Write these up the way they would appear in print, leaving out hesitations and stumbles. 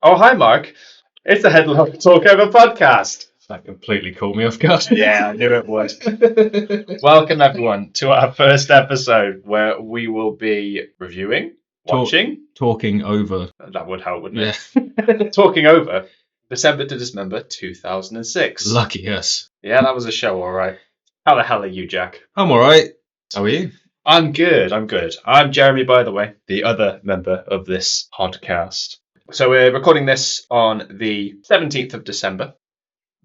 Oh, hi, Mark. It's the Headlock Talkover podcast. That completely caught me off guard. Yeah, I knew it would. Welcome, everyone, to our first episode where we will be reviewing, watching. Talking over. That would help, wouldn't it? Talking over December to Dismember 2006. Lucky us. Yeah, that was a show, all right. How the hell are you, Jack? I'm alright. How are you? I'm good. I'm Jeremy, by the way, the other member of this podcast. So we're recording this on the 17th of December,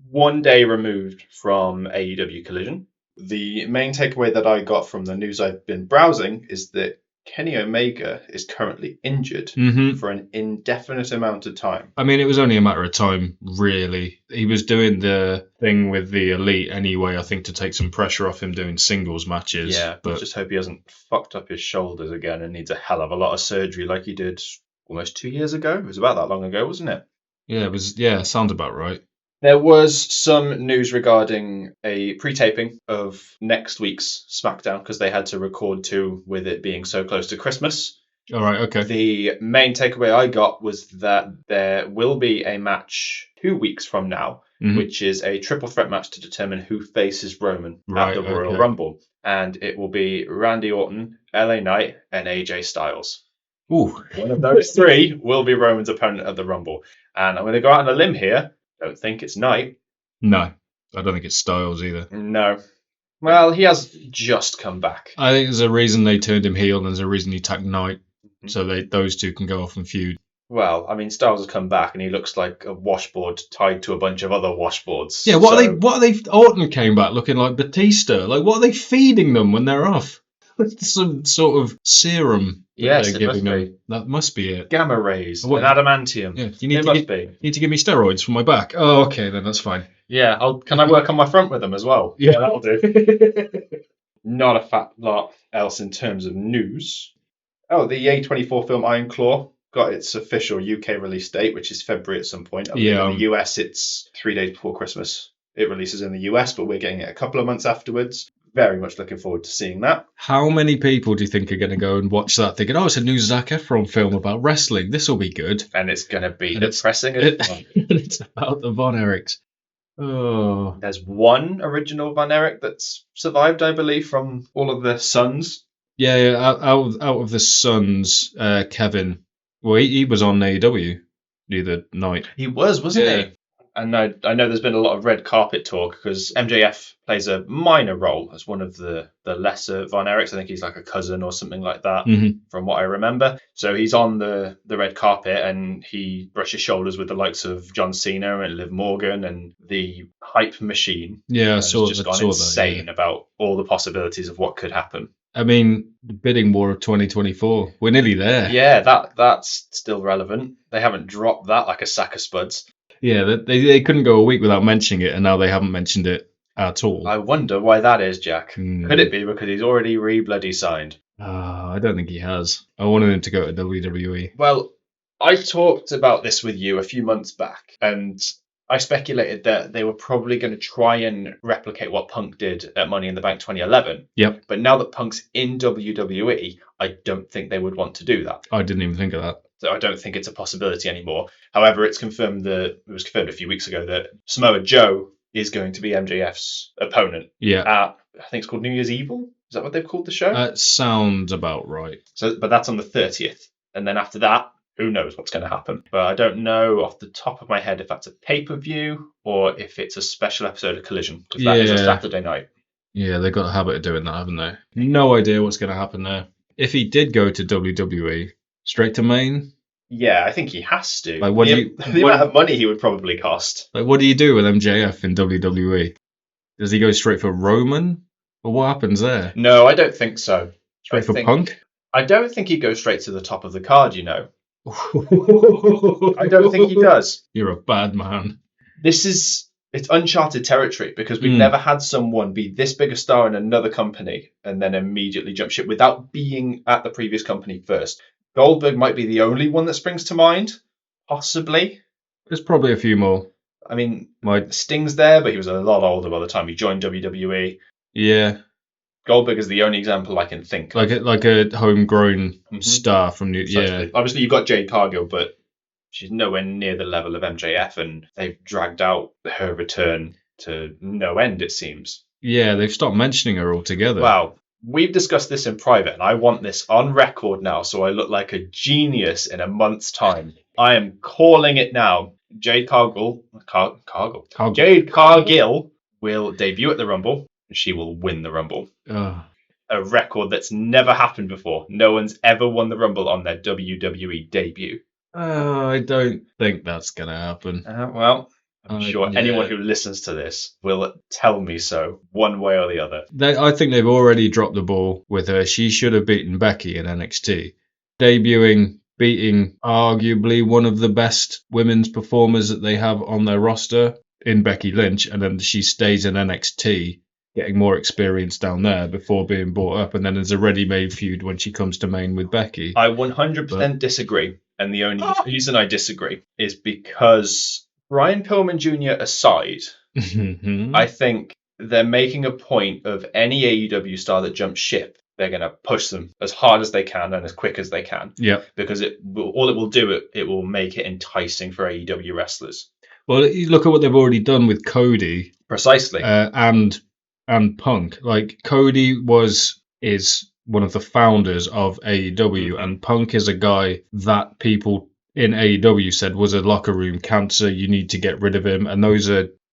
one day removed from AEW Collision. The main takeaway that I got from the news I've been browsing is that Kenny Omega is currently injured for an indefinite amount of time. I mean, it was only a matter of time, really. He was doing the thing with the Elite anyway, I think, to take some pressure off him doing singles matches. Yeah, but I just hope he hasn't fucked up his shoulders again and needs a hell of a lot of surgery like he did almost 2 years ago. It was about that long ago, wasn't it? Yeah, it was. Yeah, sounds about right. There was some news regarding a pre-taping of next week's SmackDown because they had to record two with it being so close to Christmas. All right, okay. The main takeaway I got was that there will be a match 2 weeks from now, which is a triple threat match to determine who faces Roman at the Royal Rumble. And it will be Randy Orton, LA Knight, and AJ Styles. Ooh. One of those three will be Roman's opponent at the Rumble. And I'm going to go out on a limb here. Don't think it's Knight. No, I don't think it's Styles either. No. Well, he has just come back. I think there's a reason they turned him heel and there's a reason he attacked Knight. So those two can go off and feud. Well, I mean, Styles has come back and he looks like a washboard tied to a bunch of other washboards. Yeah, what are they? Orton came back looking like Batista. Like, what are they feeding them when they're off? Some sort of serum. Yes, they're giving them. That must be it. Gamma rays and adamantium. Yeah, you need to give me steroids for my back. Oh, okay, then that's fine. Yeah, can I work on my front with them as well? Yeah, that'll do. Not a fat lot else in terms of news. Oh, the A24 film Iron Claw got its official UK release date, which is February at some point. Yeah. In the US, it's 3 days before Christmas. It releases in the US, but we're getting it a couple of months afterwards. Very much looking forward to seeing that. How many people do you think are going to go and watch that thinking, oh, it's a new Zac Efron film about wrestling. This will be good. And it's going to be depressing as fuck. It's about the Von Erichs. Oh. There's one original Von Erich that's survived, I believe, from all of the sons. Yeah, out of the sons, Kevin. Well, he was on AEW the other night. He wasn't he? And I know there's been a lot of red carpet talk because MJF plays a minor role as one of the lesser Von Erichs. I think he's like a cousin or something like that, from what I remember. So he's on the red carpet and he brushes shoulders with the likes of John Cena and Liv Morgan and the hype machine. Yeah, has just gone insane about all the possibilities of what could happen. I mean, the bidding war of 2024. We're nearly there. Yeah, that's still relevant. They haven't dropped that like a sack of spuds. Yeah, they couldn't go a week without mentioning it, and now they haven't mentioned it at all. I wonder why that is, Jack. Could it be because he's already re-bloody signed? I don't think he has. I wanted him to go to WWE. Well, I talked about this with you a few months back, and I speculated that they were probably going to try and replicate what Punk did at Money in the Bank 2011. Yep. But now that Punk's in WWE, I don't think they would want to do that. I didn't even think of that. So I don't think it's a possibility anymore. However, it was confirmed a few weeks ago that Samoa Joe is going to be MJF's opponent. Yeah. I think it's called New Year's Evil. Is that what they've called the show? Sounds about right. But that's on the 30th. And then after that, who knows what's going to happen. But I don't know off the top of my head if that's a pay-per-view or if it's a special episode of Collision. Because that is a Saturday night. Yeah, they've got a habit of doing that, haven't they? No idea what's going to happen there. If he did go to WWE... Straight to main? Yeah, I think he has to. Like, the amount of money he would probably cost. Like, what do you do with MJF in WWE? Does he go straight for Roman? Or what happens there? No, I don't think so. Straight for Punk? I don't think he goes straight to the top of the card, you know. I don't think he does. You're a bad man. It's uncharted territory because we've never had someone be this big a star in another company and then immediately jump ship without being at the previous company first. Goldberg might be the only one that springs to mind, possibly. There's probably a few more. I mean, Sting's there, but he was a lot older by the time he joined WWE. Yeah. Goldberg is the only example I can think of. Like a homegrown star from New... Yeah. Obviously, you've got Jade Cargill, but she's nowhere near the level of MJF, and they've dragged out her return to no end, it seems. Yeah, they've stopped mentioning her altogether. Wow. We've discussed this in private, and I want this on record now so I look like a genius in a month's time. I am calling it now. Jade Cargill will debut at the Rumble, and she will win the Rumble. A record that's never happened before. No one's ever won the Rumble on their WWE debut. I don't think that's going to happen. Well, I'm sure anyone who listens to this will tell me so, one way or the other. I think they've already dropped the ball with her. She should have beaten Becky in NXT. Debuting, beating arguably one of the best women's performers that they have on their roster in Becky Lynch, and then she stays in NXT, getting more experience down there before being brought up, and then there's a ready-made feud when she comes to main with Becky. I 100% disagree, and the only reason I disagree is because Brian Pillman Jr. aside, I think they're making a point of any AEW star that jumps ship, they're going to push them as hard as they can and as quick as they can. Yeah. Because it will make it enticing for AEW wrestlers. Well, you look at what they've already done with Cody. Precisely. And Punk. Like, Cody is one of the founders of AEW, and Punk is a guy that people in AEW said was a locker room cancer. You need to get rid of him. And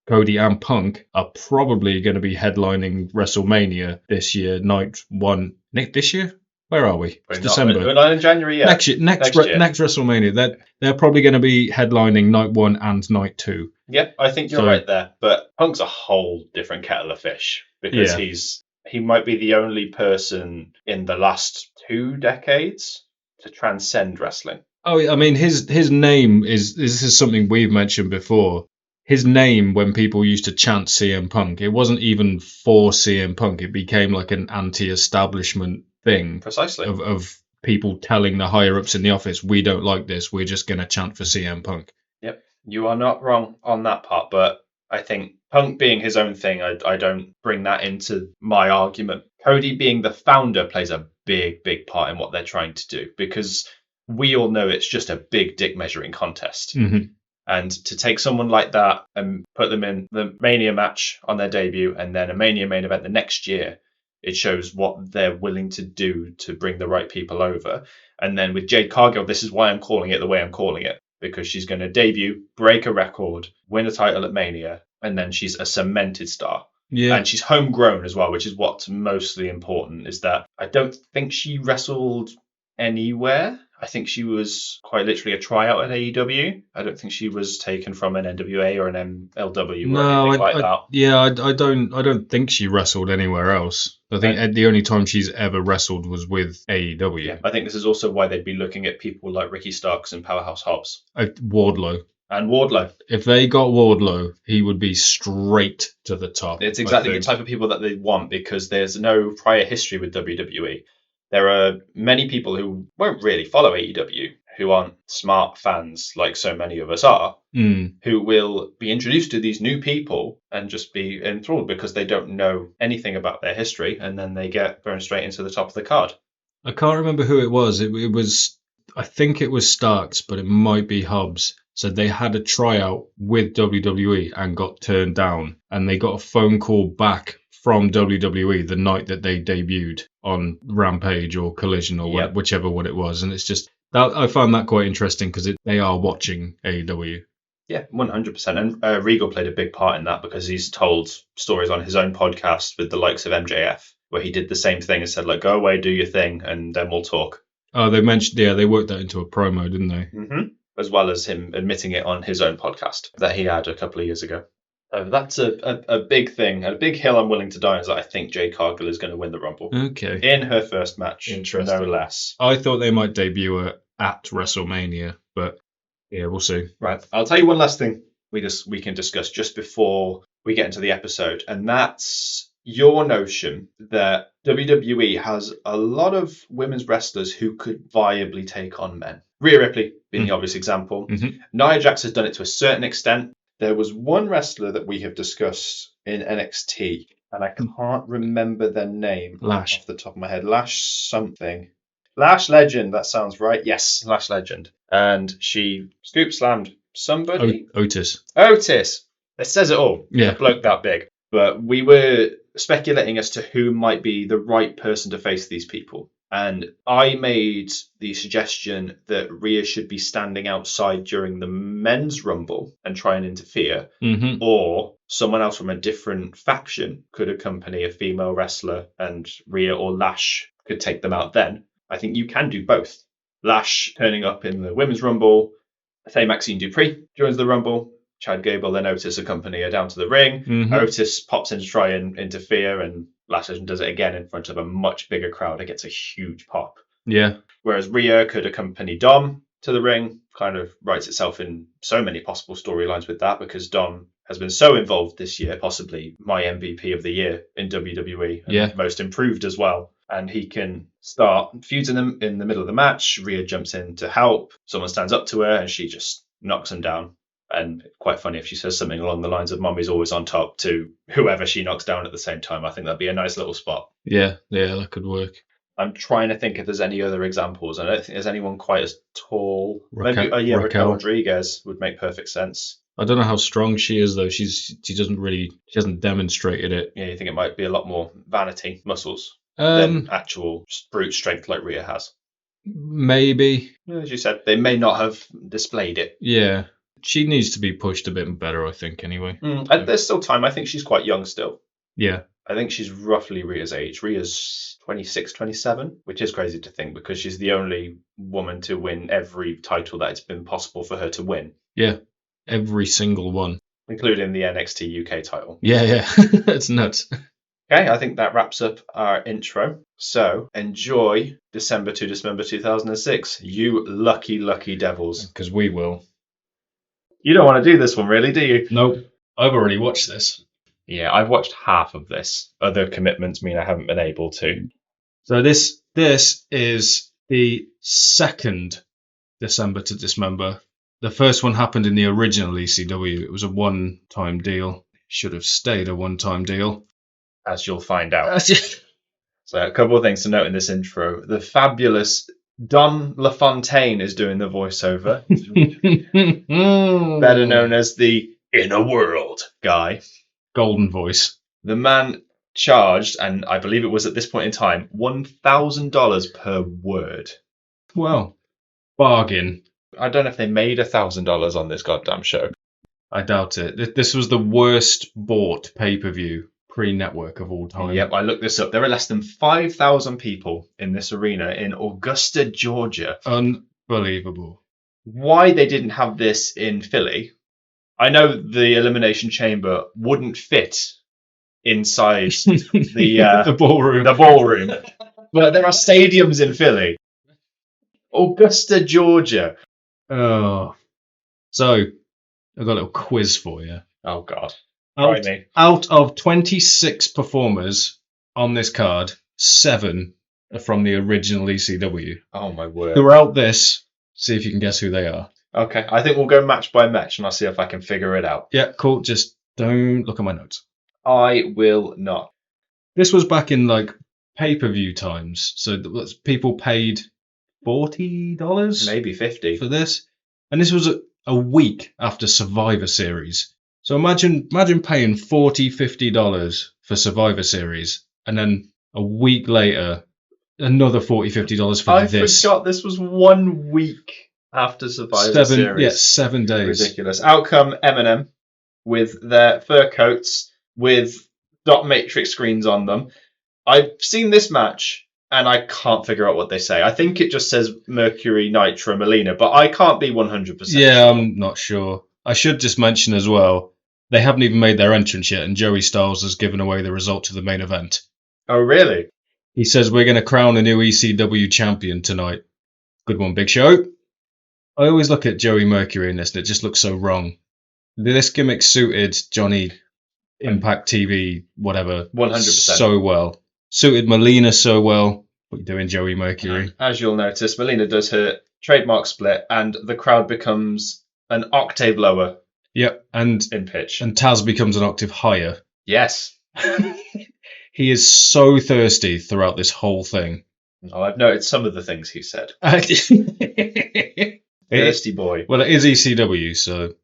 Cody and Punk are probably going to be headlining WrestleMania this year, night one. This year? Where are we? It's December. We're not in January yet. Next WrestleMania. They're probably going to be headlining night one and night two. Yep, I think you're right there. But Punk's a whole different kettle of fish because he might be the only person in the last 2 decades to transcend wrestling. Oh, I mean, his name this is something we've mentioned before. His name, when people used to chant CM Punk, it wasn't even for CM Punk. It became like an anti-establishment thing. Precisely. Of people telling the higher-ups in the office, we don't like this, we're just going to chant for CM Punk. Yep, you are not wrong on that part, but I think Punk being his own thing, I don't bring that into my argument. Cody being the founder plays a big, big part in what they're trying to do, because we all know it's just a big dick measuring contest. Mm-hmm. And to take someone like that and put them in the Mania match on their debut and then a Mania main event the next year, it shows what they're willing to do to bring the right people over. And then with Jade Cargill, this is why I'm calling it the way I'm calling it, because she's going to debut, break a record, win a title at Mania, and then she's a cemented star. Yeah. And she's homegrown as well, which is what's mostly important, is that I don't think she wrestled anywhere. I think she was quite literally a tryout at AEW. I don't think she was taken from an NWA or an MLW or anything like that. Yeah, I don't think she wrestled anywhere else. I think the only time she's ever wrestled was with AEW. Yeah, I think this is also why they'd be looking at people like Ricky Starks and Powerhouse Hobbs. Wardlow. And Wardlow. If they got Wardlow, he would be straight to the top. It's exactly the type of people that they want, because there's no prior history with WWE. There are many people who won't really follow AEW, who aren't smart fans like so many of us are, who will be introduced to these new people and just be enthralled because they don't know anything about their history, and then they get thrown straight into the top of the card. I can't remember who it was. It was, I think it was Starks, but it might be Hobbs. So they had a tryout with WWE and got turned down, and they got a phone call back from WWE the night that they debuted on Rampage or Collision or whichever one it was. And it's just, I found that quite interesting because they are watching AEW. Yeah, 100%. And Regal played a big part in that, because he's told stories on his own podcast with the likes of MJF, where he did the same thing and said, like, go away, do your thing, and then we'll talk. Oh, they mentioned, they worked that into a promo, didn't they? Mm-hmm. As well as him admitting it on his own podcast that he had a couple of years ago. So that's a big thing, a big hill I'm willing to die on, is that I think Jade Cargill is going to win the Rumble. Okay. In her first match, no less. I thought they might debut her at WrestleMania, but yeah, we'll see. Right. I'll tell you one last thing we can discuss just before we get into the episode, and that's your notion that WWE has a lot of women's wrestlers who could viably take on men. Rhea Ripley being the obvious example. Mm-hmm. Nia Jax has done it to a certain extent. There was one wrestler that we have discussed in NXT, and I can't remember their name off the top of my head. Lash something. Lash Legend, that sounds right. Yes, Lash Legend. And she scoop slammed somebody. Otis. Otis. It says it all. Yeah. A bloke that big. But we were speculating as to who might be the right person to face these people. And I made the suggestion that Rhea should be standing outside during the men's rumble and try and interfere, or someone else from a different faction could accompany a female wrestler and Rhea or Lash could take them out then. I think you can do both. Lash turning up in the women's rumble, say Maxine Dupree joins the rumble, Chad Gable and Otis accompany her down to the ring. Otis pops in to try and interfere, and Lash Legend does it again in front of a much bigger crowd. It gets a huge pop. Yeah. Whereas Rhea could accompany Dom to the ring, kind of writes itself in so many possible storylines with that, because Dom has been so involved this year, possibly my MVP of the year in WWE, and most improved as well. And he can start fusing them in the middle of the match. Rhea jumps in to help. Someone stands up to her and she just knocks him down. And quite funny if she says something along the lines of "Mommy's always on top" to whoever she knocks down at the same time. I think that'd be a nice little spot. Yeah, that could work. I'm trying to think if there's any other examples. I don't think there's anyone quite as tall. Raquel Rodriguez would make perfect sense. I don't know how strong she is though. She hasn't demonstrated it. Yeah, you think it might be a lot more vanity muscles than actual brute strength like Rhea has? Maybe. As you said, they may not have displayed it. Yeah. She needs to be pushed a bit better, I think, anyway. There's still time. I think she's quite young still. Yeah. I think she's roughly Rhea's age. Rhea's 26, 27, which is crazy to think because she's the only woman to win every title that it's been possible for her to win. Yeah, every single one. Including the NXT UK title. Yeah. It's nuts. Okay, I think that wraps up our intro. So enjoy December to Dismember 2006, you lucky, lucky devils. Because we will. You don't want to do this one, really, do you? Nope. I've already watched this. Yeah, I've watched half of this. Other commitments mean I haven't been able to. So this is the second December to Dismember. The first one happened in the original ECW. It was a one-time deal. Should have stayed a one-time deal. As you'll find out. So a couple of things to note in this intro. The fabulous Don LaFontaine is doing the voiceover. Better known as the Inner World guy. Golden voice. The man charged, and I believe it was at this point in time, $1,000 per word. Well, bargain. I don't know if they made $1,000 on this goddamn show. I doubt it. This was the worst bought pay-per-view pre-network of all time. Yep, I looked this up. There are less than 5,000 people in this arena in Augusta, Georgia. Unbelievable. Why they didn't have this in Philly, I know the Elimination Chamber wouldn't fit inside the ballroom. The ballroom. But there are stadiums in Philly. Augusta, Georgia. Oh. So, I've got a little quiz for you. Oh, God. Out of 26 performers on this card, 7 are from the original ECW. Oh, my word. Throughout this, see if you can guess who they are. Okay, I think we'll go match by match and I'll see if I can figure it out. Yeah, cool. Just don't look at my notes. I will not. This was back in like pay-per-view times. So people paid $40? Maybe 50 for this. And this was a week after Survivor Series. So imagine paying $40, $50 for Survivor Series, and then a week later, another $40, $50 for this. I forgot this was 1 week after Survivor Series. Yeah, 7 days. Ridiculous. Outcome, Eminem, with their fur coats, with dot matrix screens on them. I've seen this match, and I can't figure out what they say. I think it just says Mercury, Nitro, Melina, but I can't be 100% Yeah, sure. I'm not sure. I should just mention as well, they haven't even made their entrance yet, and Joey Styles has given away the result of the main event. Oh, really? He says, we're going to crown a new ECW champion tonight. Good one, Big Show. I always look at Joey Mercury in this, and it just looks so wrong. This gimmick suited Johnny Impact TV, whatever, 100%. so well. Suited Melina so well. What are you doing, Joey Mercury? As you'll notice, Melina does her trademark split, and the crowd becomes an octave lower. Yep, and in pitch. And Taz becomes an octave higher. Yes. He is so thirsty throughout this whole thing. Oh, I've noted some of the things he said. Thirsty boy. Well, it is ECW, so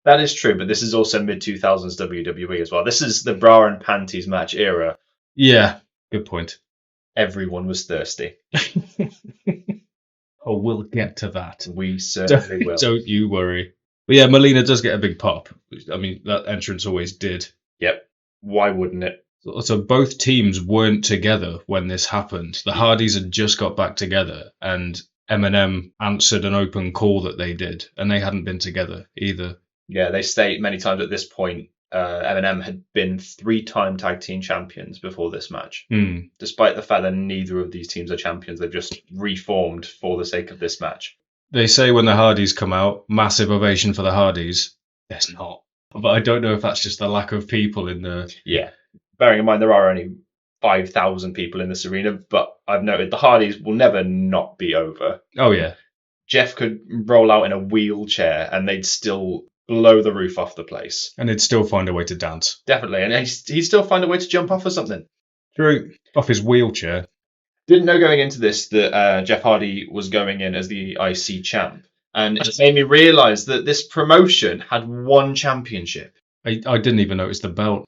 That is true, but this is also mid-2000s WWE as well. This is the bra and panties match era. yeah, good point. Everyone was thirsty. Oh, we'll get to that. We certainly will. Don't you worry. But yeah, Melina does get a big pop. I mean, that entrance always did. Yep. Why wouldn't it? So both teams weren't together when this happened. The Hardys had just got back together, and Eminem answered an open call that they did, and they hadn't been together either. Yeah, they state many times at this point, Eminem had been 3-time tag team champions before this match. Despite the fact that neither of these teams are champions, they've just reformed for the sake of this match. They say when the Hardys come out, massive ovation for the Hardys. There's not. But I don't know if that's just the lack of people in the... Yeah. Bearing in mind there are only 5,000 people in this arena, but I've noted the Hardys will never not be over. Oh, yeah. Jeff could roll out in a wheelchair and they'd still blow the roof off the place. And they'd still find a way to dance. Definitely. And he'd still find a way to jump off or something. True. Off his wheelchair. Didn't know going into this that Jeff Hardy was going in as the IC champ. And it made me realise that this promotion had one championship. I didn't even notice the belt.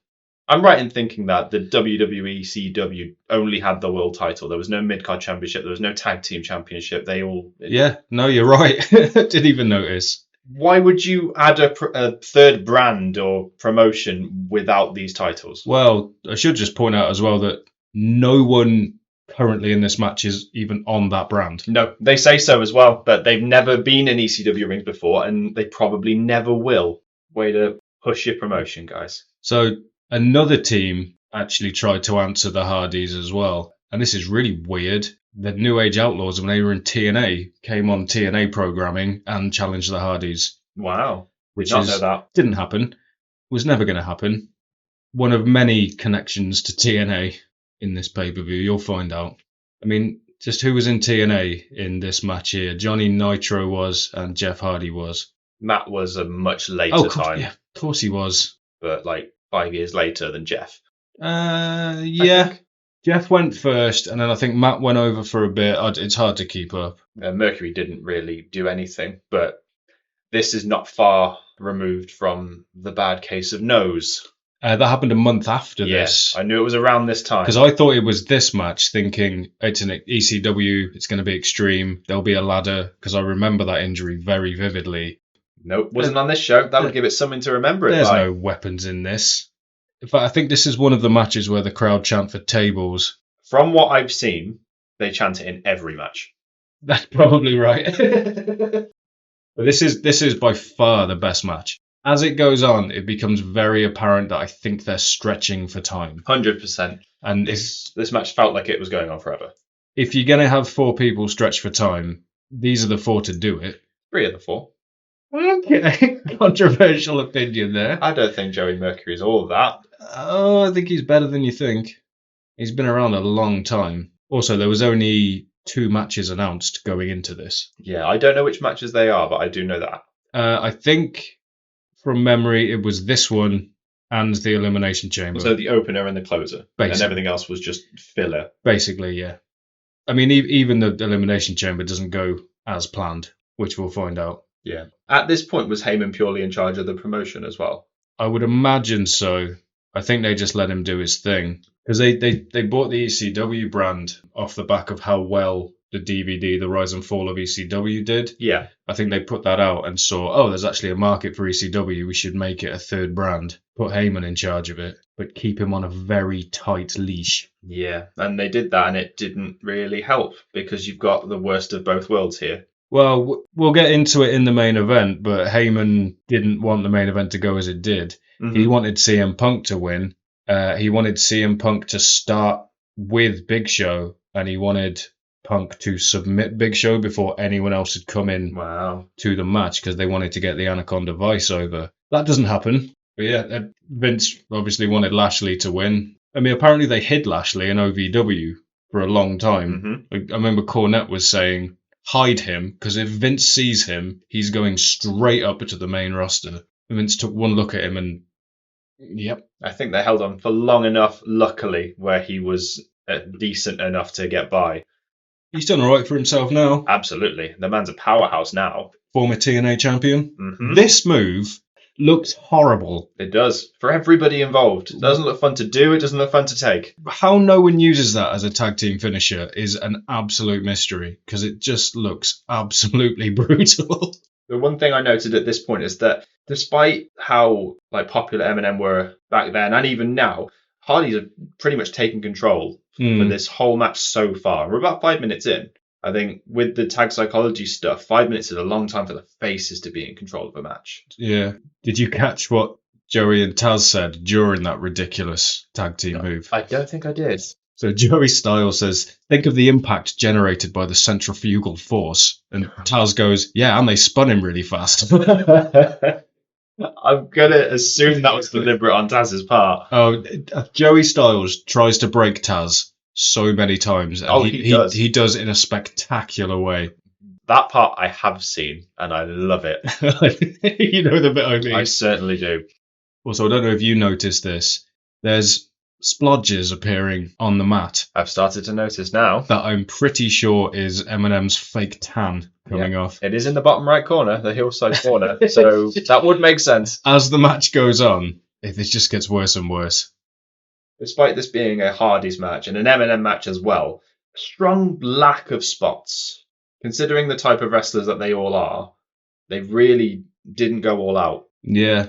I'm right in thinking that the WWE CW only had the world title. There was no mid-card championship. There was no tag team championship. They all... Yeah, no, you're right. Didn't even notice. Why would you add a third brand or promotion without these titles? Well, I should just point out as well that no one currently in this match is even on that brand. No, they say so as well, but they've never been in ECW rings before, and they probably never will. Way to push your promotion, guys. So another team actually tried to answer the Hardys as well. And this is really weird. The New Age Outlaws, when they were in TNA, came on TNA programming and challenged the Hardys. Wow. Which Did not know that. Didn't happen. Was never going to happen. One of many connections to TNA in this pay-per-view. You'll find out. I mean, just who was in TNA in this match here? Johnny Nitro was and Jeff Hardy was. Matt was a much later time. Yeah, of course he was. But like 5 years later than Jeff. Yeah. Jeff went first, and then I think Matt went over for a bit. It's hard to keep up. Mercury didn't really do anything, but this is not far removed from the bad case of Nose. That happened a month after this. I knew it was around this time. Because I thought it was this match, thinking it's an ECW, it's going to be extreme, there'll be a ladder, because I remember that injury very vividly. Nope, wasn't on this show. That would give it something to remember it by. There's no weapons in this. In fact, I think this is one of the matches where the crowd chant for tables. From what I've seen, they chant it in every match. That's probably right. But this is by far the best match. As it goes on, it becomes very apparent that I think they're stretching for time. 100%. And this match felt like it was going on forever. If you're going to have 4 people stretch for time, these are the 4 to do it. 3 of the 4. Okay, controversial opinion there. I don't think Joey Mercury is all of that. Oh, I think he's better than you think. He's been around a long time. Also, there was only 2 matches announced going into this. Yeah, I don't know which matches they are, but I do know that. I think, from memory, it was this one and the Elimination Chamber. So the opener and the closer. Basically. And everything else was just filler. Basically, yeah. I mean, even the Elimination Chamber doesn't go as planned, which we'll find out. Yeah. At this point, was Heyman purely in charge of the promotion as well? I would imagine so. I think they just let him do his thing. Because they bought the ECW brand off the back of how well the DVD, The Rise and Fall of ECW, did. Yeah. I think they put that out and saw, oh, there's actually a market for ECW. We should make it a third brand. Put Heyman in charge of it, but keep him on a very tight leash. Yeah, and they did that, and it didn't really help because you've got the worst of both worlds here. Well, we'll get into it in the main event, but Heyman didn't want the main event to go as it did. Mm-hmm. He wanted CM Punk to win. He wanted CM Punk to start with Big Show, and he wanted Punk to submit Big Show before anyone else had come in to the match because they wanted to get the Anaconda Vice over. That doesn't happen. But yeah, Vince obviously wanted Lashley to win. I mean, apparently they hid Lashley in OVW for a long time. Mm-hmm. I remember Cornette was saying, hide him, because if Vince sees him, he's going straight up to the main roster. And Vince took one look at him and, yep. I think they held on for long enough, luckily, where he was decent enough to get by. He's done all right for himself now. Absolutely. The man's a powerhouse now. Former TNA champion. Mm-hmm. This move looks horrible. It does. For everybody involved. It doesn't look fun to do. It doesn't look fun to take. How no one uses that as a tag team finisher is an absolute mystery, because it just looks absolutely brutal. The one thing I noted at this point is that despite how popular M&M were back then and even now, Hardy's have pretty much taken control for this whole match so far. We're about 5 minutes in. I think with the tag psychology stuff, 5 minutes is a long time for the faces to be in control of a match. Yeah. Did you catch what Joey and Taz said during that ridiculous tag team move? I don't think I did. So Joey Styles says, think of the impact generated by the centrifugal force. And Taz goes, yeah, and they spun him really fast. I'm going to assume that was deliberate on Taz's part. Oh, Joey Styles tries to break Taz so many times. And he does. He does in a spectacular way. That part I have seen, and I love it. You know the bit I mean. I certainly do. Also, I don't know if you noticed this. There's splodges appearing on the mat. I've started to notice now. That I'm pretty sure is Eminem's fake tan coming off. It is in the bottom right corner, the hillside corner, so that would make sense. As the match goes on, it just gets worse and worse. Despite this being a Hardy's match and an M&M match as well, strong lack of spots. Considering the type of wrestlers that they all are, they really didn't go all out. Yeah.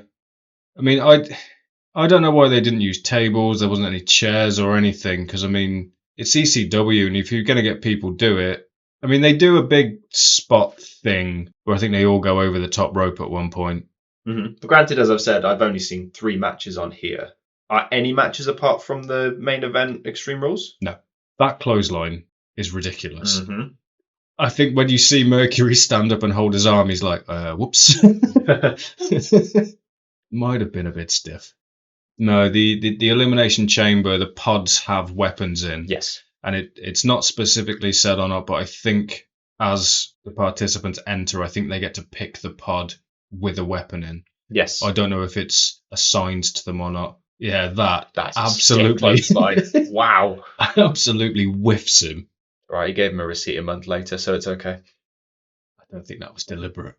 I mean, I don't know why they didn't use tables. There wasn't any chairs or anything, because, I mean, it's ECW, and if you're going to get people do it, I mean, they do a big spot thing where I think they all go over the top rope at one point. Mm-hmm. But granted, as I've said, I've only seen 3 matches on here. Are any matches apart from the main event Extreme Rules? No. That clothesline is ridiculous. Mm-hmm. I think when you see Mercury stand up and hold his arm, he's like, whoops. Might have been a bit stiff. No, the Elimination Chamber, the pods have weapons in. Yes. And it's not specifically said or not, but I think as the participants enter, I think they get to pick the pod with a weapon in. Yes. I don't know if it's assigned to them or not. Yeah, that's absolutely wow. Absolutely whiffs him. Right, he gave him a receipt a month later, so it's okay. I don't think that was deliberate.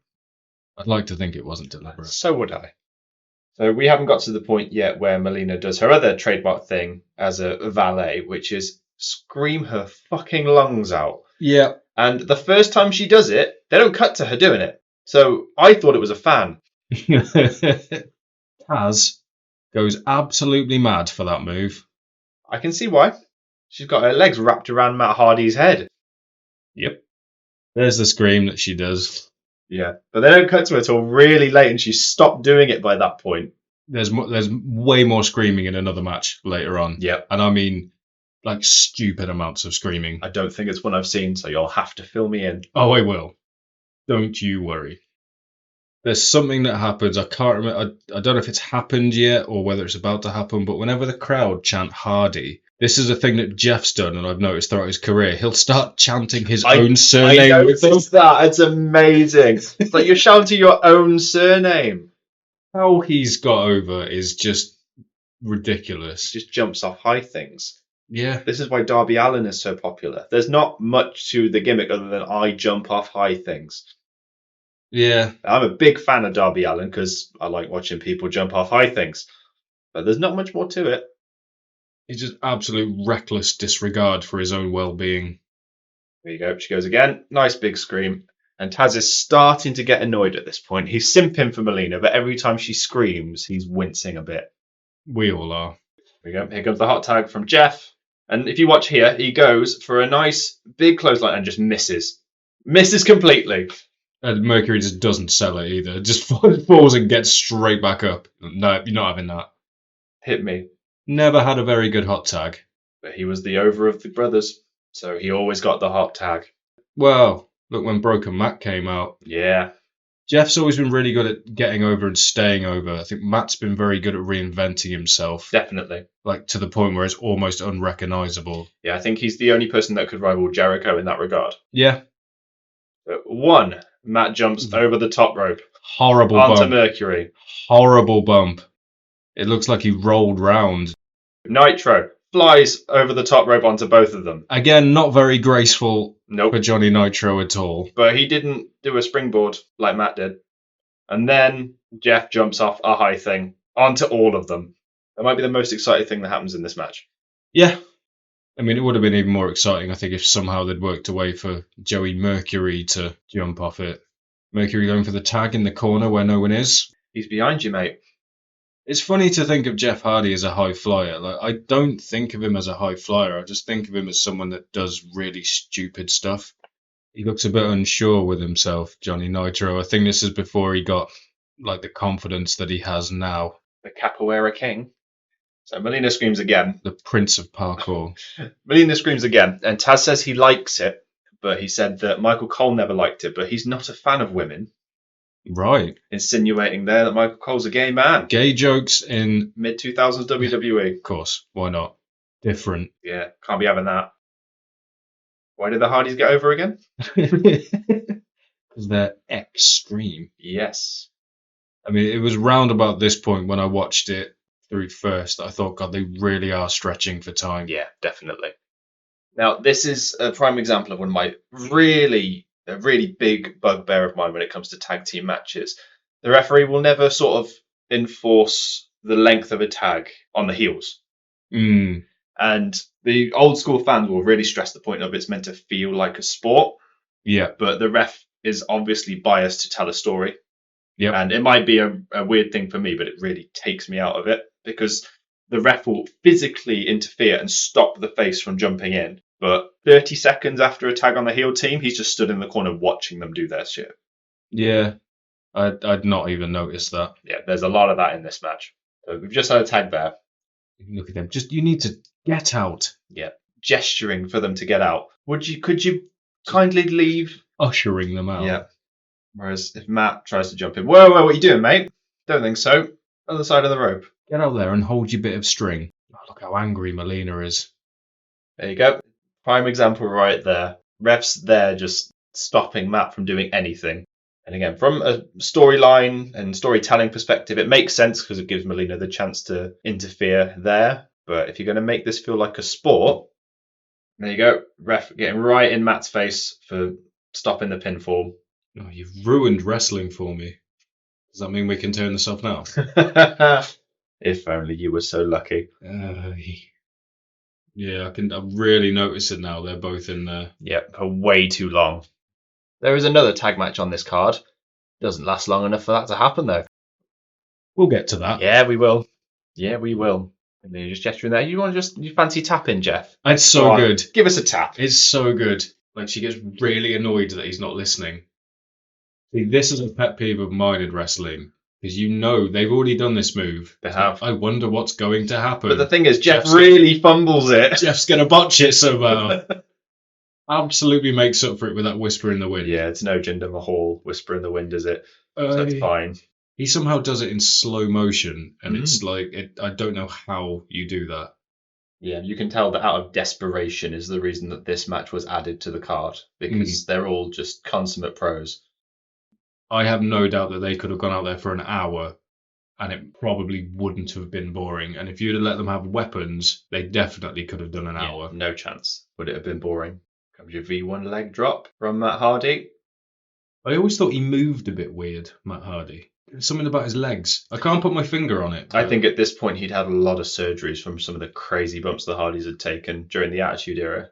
I'd like to think it wasn't deliberate. So would I. So we haven't got to the point yet where Melina does her other trademark thing as a valet, which is scream her fucking lungs out. Yeah. And the first time she does it, they don't cut to her doing it. So I thought it was a fan. Taz goes absolutely mad for that move. I can see why. She's got her legs wrapped around Matt Hardy's head. Yep. There's the scream that she does. Yeah, but they don't cut to her till really late, and she's stopped doing it by that point. There's way more screaming in another match later on. Yeah. And I mean, like, stupid amounts of screaming. I don't think it's one I've seen, so you'll have to fill me in. Oh, I will. Don't you worry. There's something that happens. I can't remember. I don't know if it's happened yet or whether it's about to happen, but whenever the crowd chant Hardy, this is a thing that Jeff's done, and I've noticed throughout his career. He'll start chanting his own surname. I noticed that. It's amazing. It's like you're shouting your own surname. How he's got over is just ridiculous. He just jumps off high things. Yeah. This is why Darby Allin is so popular. There's not much to the gimmick other than I jump off high things. Yeah. I'm a big fan of Darby Allin because I like watching people jump off high things. But there's not much more to it. He's just absolute reckless disregard for his own well-being. There you go. She goes again. Nice big scream. And Taz is starting to get annoyed at this point. He's simping for Melina, but every time she screams, he's wincing a bit. We all are. There we go. Here comes the hot tag from Jeff. And if you watch here, he goes for a nice big clothesline and just misses. Misses completely. And Mercury just doesn't sell it either. Just falls and gets straight back up. No, you're not having that. Hit me. Never had a very good hot tag. But he was the over of the brothers, so he always got the hot tag. Well, look when Broken Matt came out. Yeah. Jeff's always been really good at getting over and staying over. I think Matt's been very good at reinventing himself. Definitely. Like, to the point where it's almost unrecognisable. Yeah, I think he's the only person that could rival Jericho in that regard. Yeah. But one, Matt jumps over the top rope. Horrible onto bump. Mercury. Horrible bump. It looks like he rolled round. Nitro. flies over the top rope onto both of them. Again, not very graceful Nope. for Johnny Nitro at all. But he didn't do a springboard like Matt did. And then Jeff jumps off a high thing onto all of them. That might be the most exciting thing that happens in this match. Yeah. I mean, it would have been even more exciting, I think, if somehow they'd worked a way for Joey Mercury to jump off it. Mercury going for the tag in the corner where no one is. He's behind you, mate. It's funny to think of Jeff Hardy as a high flyer. Like, I don't think of him as a high flyer. I just think of him as someone that does really stupid stuff. He looks a bit unsure with himself, Johnny Nitro. I think this is before he got like the confidence that he has now. The Capoeira King. So Melina screams again. The Prince of Parkour. Melina screams again, and Taz says he likes it, but he said that Michael Cole never liked it, but he's not a fan of women. Right. Insinuating there that Michael Cole's a gay man. Gay jokes in mid-2000s WWE. Of course. Why not? Different. Yeah, can't be having that. Why did the Hardys get over again? Because they're extreme. Yes. I mean, it was round about this point when I watched it through first that I thought, God, they really are stretching for time. Yeah, definitely. Now, this is a prime example of one of my really big bugbear of mine when it comes to tag team matches. The referee will never sort of enforce the length of a tag on the heels. Mm. And the old school fans will really stress the point of it's meant to feel like a sport. Yeah. But the ref is obviously biased to tell a story. Yep. And it might be a weird thing for me, but it really takes me out of it because the ref will physically interfere and stop the face from jumping in. But 30 seconds after a tag on the heel team, he's just stood in the corner watching them do their shit. Yeah. I'd not even noticed that. Yeah, there's a lot of that in this match. So we've just had a tag there. Look at them. Just, you need to get out. Yeah. Gesturing for them to get out. Could you kindly leave? Ushering them out. Yeah. Whereas if Matt tries to jump in, whoa, what are you doing, mate? Don't think so. Other side of the rope. Get out there and hold your bit of string. Oh, look how angry Melina is. There you go. Prime example right there. Ref's there just stopping Matt from doing anything. And again, from a storyline and storytelling perspective, it makes sense because it gives Melina the chance to interfere there. But if you're going to make this feel like a sport, there you go. Ref getting right in Matt's face for stopping the pinfall. Oh, you've ruined wrestling for me. Does that mean we can turn this off now? If only you were so lucky. Yeah, I really notice it now. They're both in there. Yep, for way too long. There is another tag match on this card. Doesn't last long enough for that to happen, though. We'll get to that. Yeah, we will. Yeah, we will. And you're just gesturing there. You fancy tapping, Jeff? It's so good. Give us a tap. It's so good. Like, she gets really annoyed that he's not listening. See, this is a pet peeve of mine in wrestling. Because they've already done this move. They have. I wonder what's going to happen. But the thing is, Jeff really fumbles it. Jeff's going to botch it somehow. Absolutely makes up for it with that whisper in the wind. Yeah, it's no Jinder Mahal whisper in the wind, is it? So that's fine. He somehow does it in slow motion, and it's like, I don't know how you do that. Yeah, you can tell that out of desperation is the reason that this match was added to the card, because they're all just consummate pros. I have no doubt that they could have gone out there for an hour, and it probably wouldn't have been boring. And if you'd have let them have weapons, they definitely could have done an hour. No chance would it have been boring. Comes your V1 leg drop from Matt Hardy. I always thought he moved a bit weird, Matt Hardy. Something about his legs. I can't put my finger on it. I think at this point he'd had a lot of surgeries from some of the crazy bumps the Hardys had taken during the Attitude Era.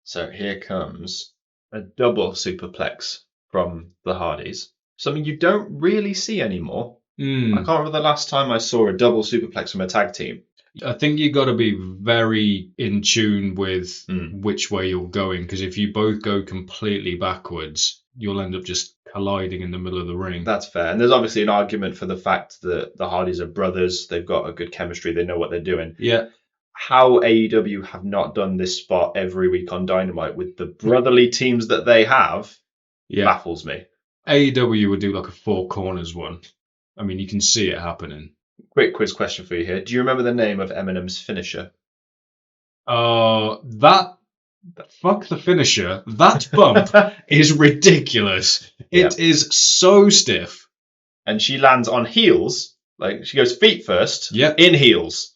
So here comes a double superplex from the Hardys. Something you don't really see anymore. I can't remember the last time I saw a double superplex from a tag team. I think you got to be very in tune with which way you're going, because if you both go completely backwards, you'll end up just colliding in the middle of the ring. That's fair. And there's obviously an argument for the fact that the Hardys are brothers. They've got a good chemistry. They know what they're doing. Yeah. How AEW have not done this spot every week on Dynamite with the brotherly teams that they have baffles me. AEW would do like a Four Corners one. I mean, you can see it happening. Quick quiz question for you here. Do you remember the name of Eminem's finisher? Fuck the finisher. That bump is ridiculous. It is so stiff. And she lands on heels. Like, she goes feet first in heels.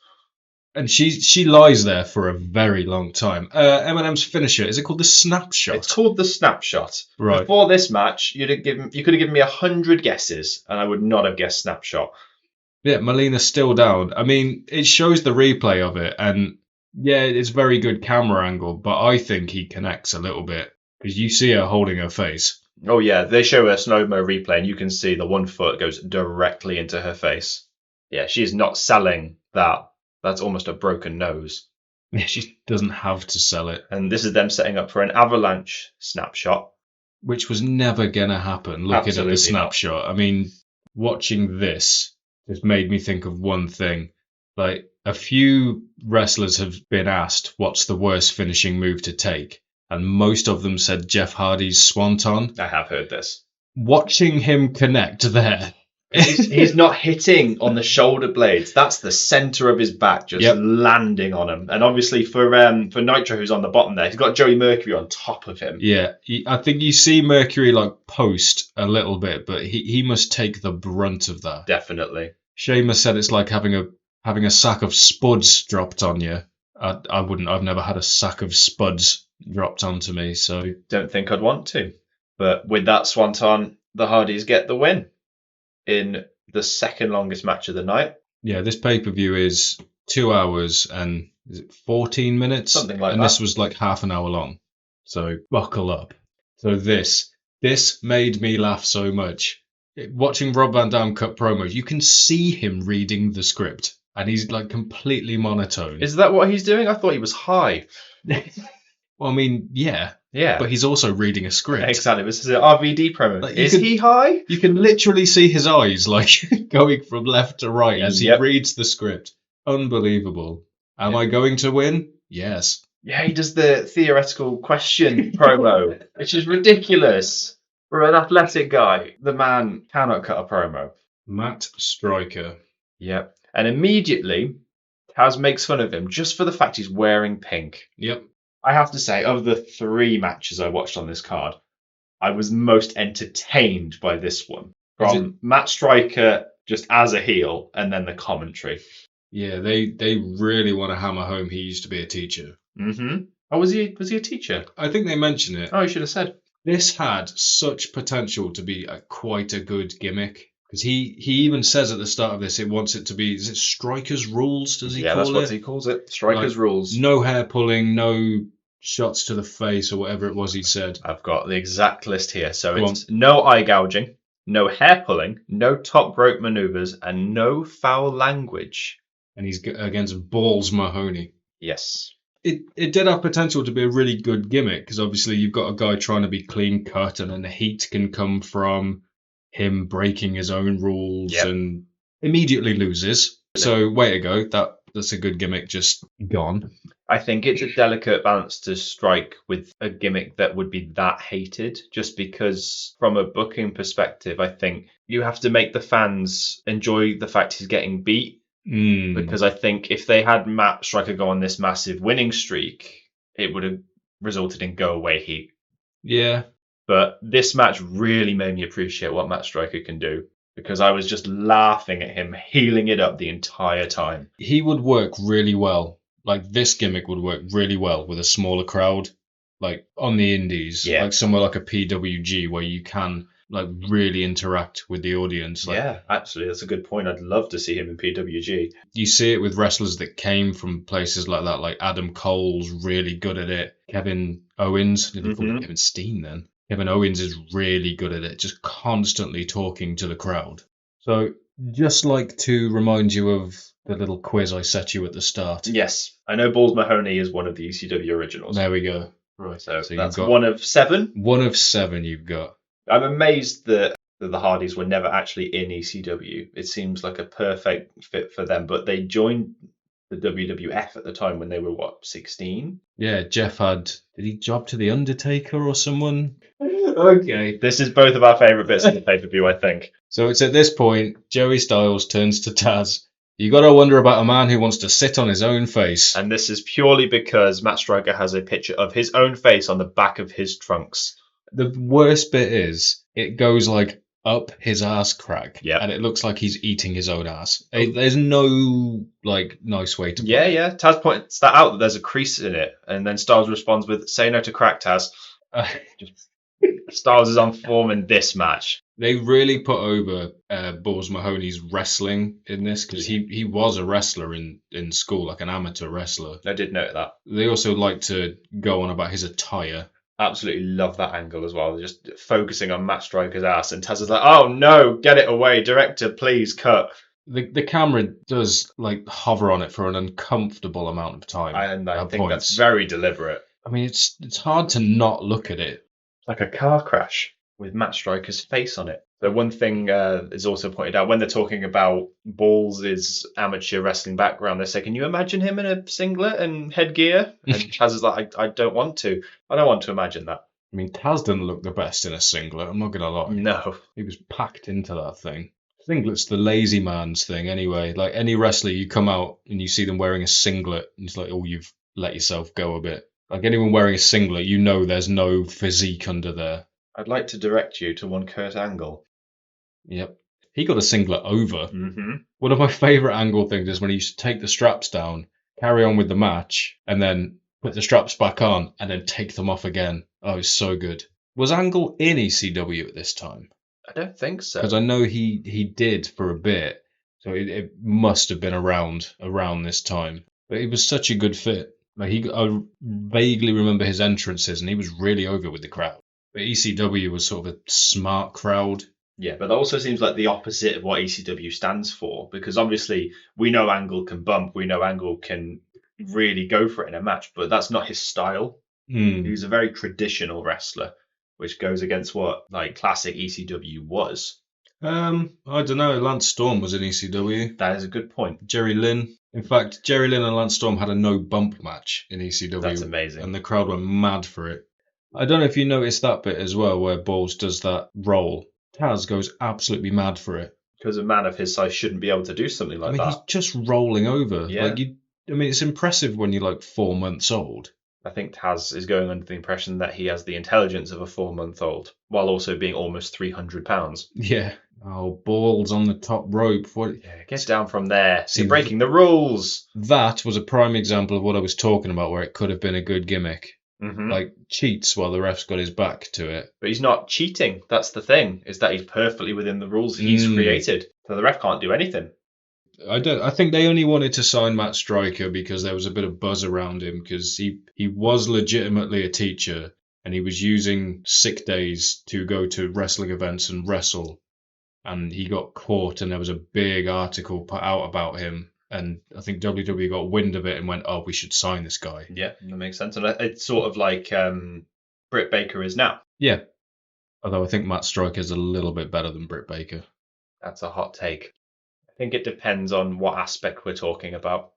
And she lies there for a very long time. Eminem's finisher, is it called the snapshot? It's called the snapshot. Right. Before this match, you could have given me 100 guesses, and I would not have guessed snapshot. Yeah, Melina's still down. I mean, it shows the replay of it, and yeah, it's very good camera angle, but I think he connects a little bit because you see her holding her face. Oh yeah, they show a slow-mo replay, and you can see the one foot goes directly into her face. Yeah, she's not selling that. That's almost a broken nose. Yeah, she doesn't have to sell it. And this is them setting up for an avalanche snapshot. Which was never going to happen, looking Absolutely at the snapshot. I mean, watching this just made me think of one thing. Like, a few wrestlers have been asked what's the worst finishing move to take, and most of them said Jeff Hardy's Swanton. I have heard this. Watching him connect there. He's not hitting on the shoulder blades. That's the center of his back, just landing on him. And obviously for Nitro, who's on the bottom there, he's got Joey Mercury on top of him. Yeah, I think you see Mercury like post a little bit, but he must take the brunt of that. Definitely. Sheamus said it's like having a sack of spuds dropped on you. I wouldn't. I've never had a sack of spuds dropped onto me, so don't think I'd want to. But with that Swanton, the Hardys get the win in the second longest match of the night. Yeah, this pay-per-view is 2 hours and is it 14 minutes? Something like that. And this was like half an hour long. So buckle up. So this made me laugh so much. Watching Rob Van Dam cut promos, you can see him reading the script and he's like completely monotone. Is that what he's doing? I thought he was high. Well, I mean, yeah. Yeah. But he's also reading a script. Exactly. This is an RVD promo. Like, is he high? You can literally see his eyes like going from left to right as he reads the script. Unbelievable. Am I going to win? Yes. Yeah, he does the theoretical question promo, which is ridiculous. For an athletic guy, the man cannot cut a promo. Matt Striker. Yep. And immediately, Taz makes fun of him just for the fact he's wearing pink. Yep. I have to say, of the 3 matches I watched on this card, I was most entertained by this one. From Matt Striker just as a heel, and then the commentary. Yeah, they really want to hammer home he used to be a teacher. Mm-hmm. Oh, was he a teacher? I think they mention it. Oh, you should have said. This had such potential to be quite a good gimmick. Because he even says at the start of this, it wants it to be, is it Striker's Rules, does he call it? Yeah, that's what he calls it, Striker's Rules. No hair pulling, no shots to the face, or whatever it was he said. I've got the exact list here. So it's no eye gouging, no hair pulling, no top rope maneuvers, and no foul language. And he's against Balls Mahoney. Yes. It did have potential to be a really good gimmick, because obviously you've got a guy trying to be clean cut, and then the heat can come from him breaking his own rules and immediately loses. So way to go. That's a good gimmick, just gone. I think it's a delicate balance to strike with a gimmick that would be that hated, just because from a booking perspective, I think you have to make the fans enjoy the fact he's getting beat. Because I think if they had Matt Striker go on this massive winning streak, it would have resulted in go away heat. Yeah. But this match really made me appreciate what Matt Striker can do, because I was just laughing at him, healing it up the entire time. He would work really well. Like, this gimmick would work really well with a smaller crowd, like on the indies, like somewhere like a PWG where you can like really interact with the audience. Like, yeah, actually, that's a good point. I'd love to see him in PWG. You see it with wrestlers that came from places like that, like Adam Cole's really good at it. Kevin Owens, did he call it Kevin Steen then? Kevin Owens is really good at it, just constantly talking to the crowd. So, just like to remind you of the little quiz I set you at the start. Yes, I know Balls Mahoney is one of the ECW originals. There we go. Right, so that's one of 7? One of 7 you've got. I'm amazed that the Hardys were never actually in ECW. It seems like a perfect fit for them, but they joined the WWF at the time when they were, 16? Yeah, Jeff did he job to The Undertaker or someone? Okay. This is both of our favourite bits of the pay-per-view, I think. So it's at this point, Joey Styles turns to Taz. You got to wonder about a man who wants to sit on his own face. And this is purely because Matt Striker has a picture of his own face on the back of his trunks. The worst bit is, it goes like up his ass crack. Yep. And it looks like he's eating his own ass. There's no nice way to put it. Yeah. Taz points that out that there's a crease in it, and then Styles responds with, "Say no to crack, Taz." Styles is on form in this match. They really put over Balls Mahoney's wrestling in this because he was a wrestler in school, like an amateur wrestler. I did note that. They also like to go on about his attire. Absolutely love that angle as well. Just focusing on Matt Striker's ass, and Taz is like, "Oh no, get it away, director, please cut." The camera does hover on it for an uncomfortable amount of time. And I think that's very deliberate. I mean, it's hard to not look at it. It's like a car crash with Matt Striker's face on it. So one thing is also pointed out when they're talking about Balls' amateur wrestling background, they say, "Can you imagine him in a singlet and headgear?" And Taz is like, I don't want to. I don't want to imagine that. I mean, Taz didn't look the best in a singlet, I'm not going to lie. No. He was packed into that thing. Singlet's the lazy man's thing anyway. Like any wrestler, you come out and you see them wearing a singlet, and it's like, oh, you've let yourself go a bit. Like anyone wearing a singlet, you know there's no physique under there. I'd like to direct you to one Kurt Angle. Yep. He got a singlet over. Mm-hmm. One of my favourite Angle things is when he used to take the straps down, carry on with the match, and then put the straps back on, and then take them off again. Oh, it's so good. Was Angle in ECW at this time? I don't think so. Because I know he did for a bit, so it must have been around this time. But it was such a good fit. I vaguely remember his entrances, and he was really over with the crowd. But ECW was sort of a smart crowd. Yeah, but that also seems like the opposite of what ECW stands for, because obviously we know Angle can bump, we know Angle can really go for it in a match, but that's not his style. He's a very traditional wrestler, which goes against what classic ECW was. I don't know. Lance Storm was in ECW. That is a good point. Jerry Lynn. In fact, Jerry Lynn and Lance Storm had a no bump match in ECW. That's amazing. And the crowd went mad for it. I don't know if you noticed that bit as well, where Balls does that roll. Taz goes absolutely mad for it. Because a man of his size shouldn't be able to do something like that. He's just rolling over. Yeah. It's impressive when you're 4 months old. I think Taz is going under the impression that he has the intelligence of a 4-month-old, while also being almost 300 pounds. Yeah. Oh, Balls on the top rope. What? Yeah, get down from there. You're breaking the rules. That was a prime example of what I was talking about, where it could have been a good gimmick. Mm-hmm. Cheats while the ref's got his back to it. But he's not cheating. That's the thing, is that he's perfectly within the rules he's created. So the ref can't do anything. I think they only wanted to sign Matt Striker because there was a bit of buzz around him, because he was legitimately a teacher and he was using sick days to go to wrestling events and wrestle. And he got caught and there was a big article put out about him. And I think WWE got wind of it and went, oh, we should sign this guy. Yeah, that makes sense. And it's sort of like Britt Baker is now. Yeah. Although I think Matt Striker is a little bit better than Britt Baker. That's a hot take. I think it depends on what aspect we're talking about.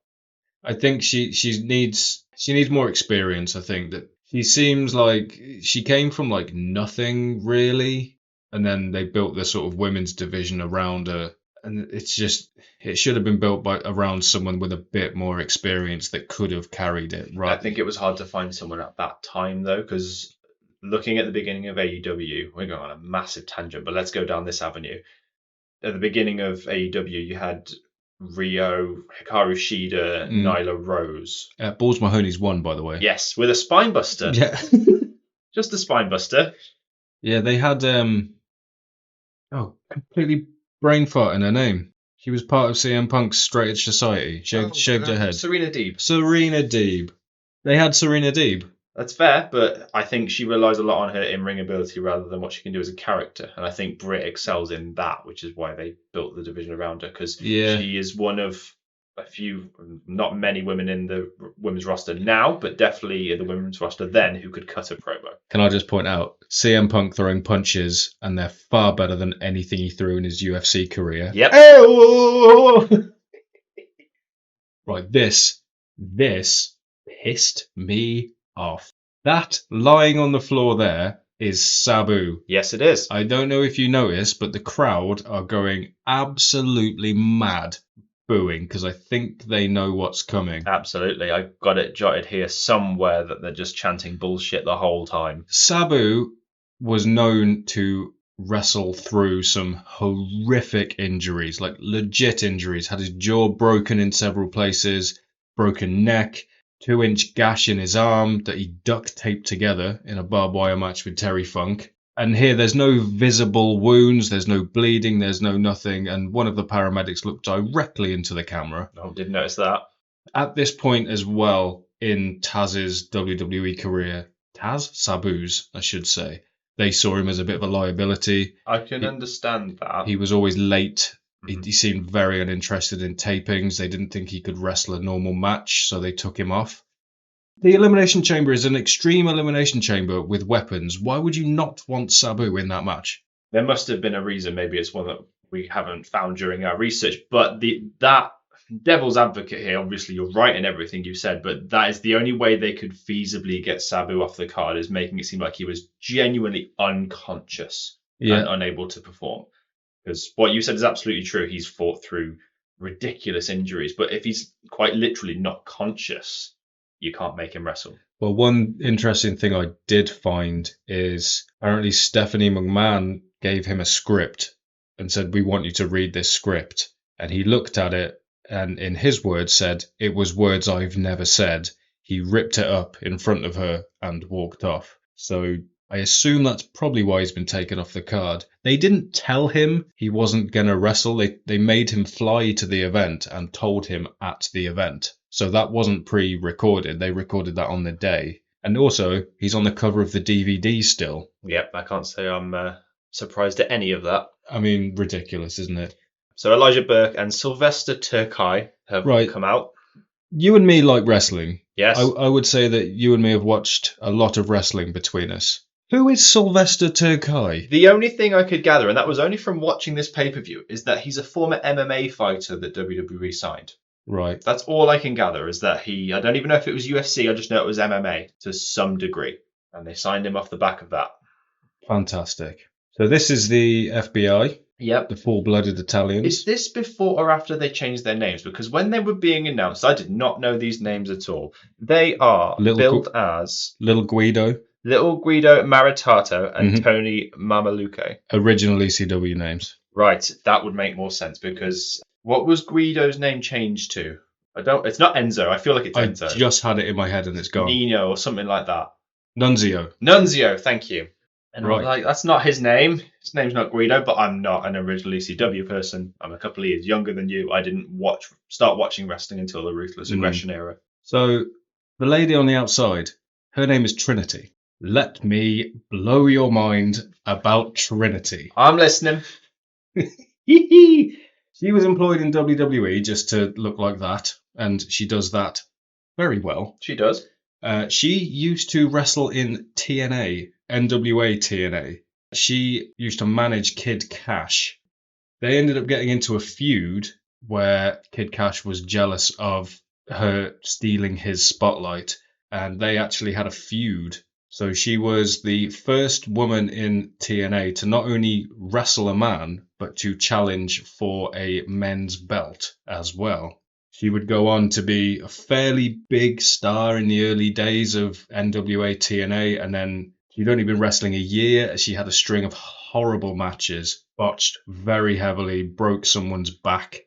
I think she needs more experience. I think that she seems like she came from nothing really, and then they built this sort of women's division around her. And it should have been built around someone with a bit more experience that could have carried it, right? I think it was hard to find someone at that time, though, because looking at the beginning of AEW, we're going on a massive tangent, but let's go down this avenue. At the beginning of AEW, you had Rio, Hikaru Shida, Nyla Rose. Balls Mahoney's won, by the way. Yes, with a spine buster. Yeah. Just a spine buster. Yeah, they had completely brain fart in her name. She was part of CM Punk's Straight Edge Society. Shaved her head. Serena Deeb. They had Serena Deeb. That's fair, but I think she relies a lot on her in-ring ability rather than what she can do as a character. And I think Britt excels in that, which is why they built the division around her, because she is one of a few, not many women in the women's roster now, but definitely in the women's roster then who could cut a promo. Can I just point out, CM Punk throwing punches, and they're far better than anything he threw in his UFC career. Yep. Right, this pissed me off. That lying on the floor there is Sabu. Yes, it is. I don't know if you noticed, but the crowd are going absolutely mad booing because I think they know what's coming. Absolutely. I got it jotted here somewhere that they're just chanting bullshit the whole time. Sabu was known to wrestle through some horrific injuries, like legit injuries. Had his jaw broken in several places, broken neck, 2-inch gash in his arm that he duct taped together in a barbed wire match with Terry Funk. And here there's no visible wounds, there's no bleeding, there's no nothing. And one of the paramedics looked directly into the camera. No, didn't notice that. At this point as well in Taz's WWE career, Sabu's, I should say, they saw him as a bit of a liability. I can understand that. He was always late. He seemed very uninterested in tapings. They didn't think he could wrestle a normal match, so they took him off. The Elimination Chamber is an extreme elimination chamber with weapons. Why would you not want Sabu in that match? There must have been a reason. Maybe it's one that we haven't found during our research. But that devil's advocate here, obviously you're right in everything you said, but that is the only way they could feasibly get Sabu off the card, is making it seem like he was genuinely unconscious and unable to perform. Because what you said is absolutely true. He's fought through ridiculous injuries, but if he's quite literally not conscious, you can't make him wrestle. Well, one interesting thing I did find is apparently Stephanie McMahon gave him a script and said, "We want you to read this script." And he looked at it and, in his words, said, "It was words I've never said." He ripped it up in front of her and walked off. So I assume that's probably why he's been taken off the card. They didn't tell him he wasn't going to wrestle. They made him fly to the event and told him at the event. So that wasn't pre-recorded. They recorded that on the day. And also, he's on the cover of the DVD still. Yep, I can't say I'm surprised at any of that. I mean, ridiculous, isn't it? So Elijah Burke and Sylvester Terkay have come out. You and me like wrestling. Yes. I would say that you and me have watched a lot of wrestling between us. Who is Sylvester Terkay? The only thing I could gather, and that was only from watching this pay-per-view, is that he's a former MMA fighter that WWE signed. Right. That's all I can gather, is that I don't even know if it was UFC, I just know it was MMA to some degree. And they signed him off the back of that. Fantastic. So this is the FBI. Yep. The full-blooded Italians. Is this before or after they changed their names? Because when they were being announced, I did not know these names at all. They are billed as Little Guido Maritato and Tony Mamaluke. Original ECW names. Right, that would make more sense, because what was Guido's name changed to? It's not Enzo. I feel like it's Enzo. I just had it in my head and it's gone. Nino or something like that. Nunzio, thank you. And right. I'm like, that's not his name. His name's not Guido, but I'm not an original ECW person. I'm a couple of years younger than you. I didn't start watching wrestling until the Ruthless Aggression era. So the lady on the outside, her name is Trinity. Let me blow your mind about Trinity. I'm listening. She was employed in WWE just to look like that, and she does that very well. She does. She used to wrestle in TNA, NWA TNA. She used to manage Kid Cash. They ended up getting into a feud where Kid Cash was jealous of her stealing his spotlight, and they actually had a feud. So she was the first woman in TNA to not only wrestle a man, but to challenge for a men's belt as well. She would go on to be a fairly big star in the early days of NWA TNA, and then she'd only been wrestling a year. She had a string of horrible matches, botched very heavily, broke someone's back.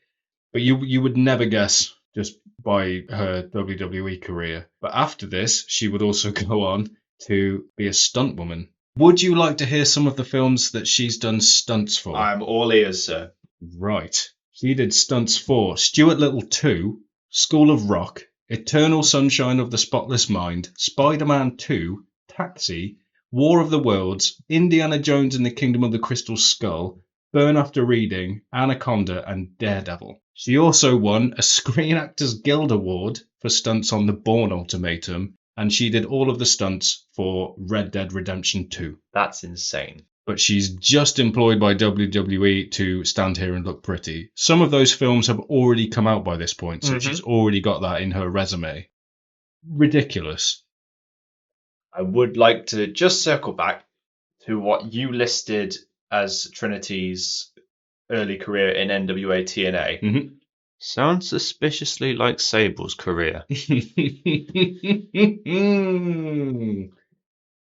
But you would never guess just by her WWE career. But after this, she would also go on to be a stunt woman. Would you like to hear some of the films that she's done stunts for? I'm all ears, sir. Right. She did stunts for Stuart Little 2, School of Rock, Eternal Sunshine of the Spotless Mind, Spider-Man 2, Taxi, War of the Worlds, Indiana Jones and the Kingdom of the Crystal Skull, Burn After Reading, Anaconda, and Daredevil. She also won a Screen Actors Guild Award for stunts on The Bourne Ultimatum, and she did all of the stunts for Red Dead Redemption 2. That's insane. But she's just employed by WWE to stand here and look pretty. Some of those films have already come out by this point, so she's already got that in her resume. Ridiculous. I would like to just circle back to what you listed as Trinity's early career in NWA TNA. Mm-hmm. Sounds suspiciously like Sable's career.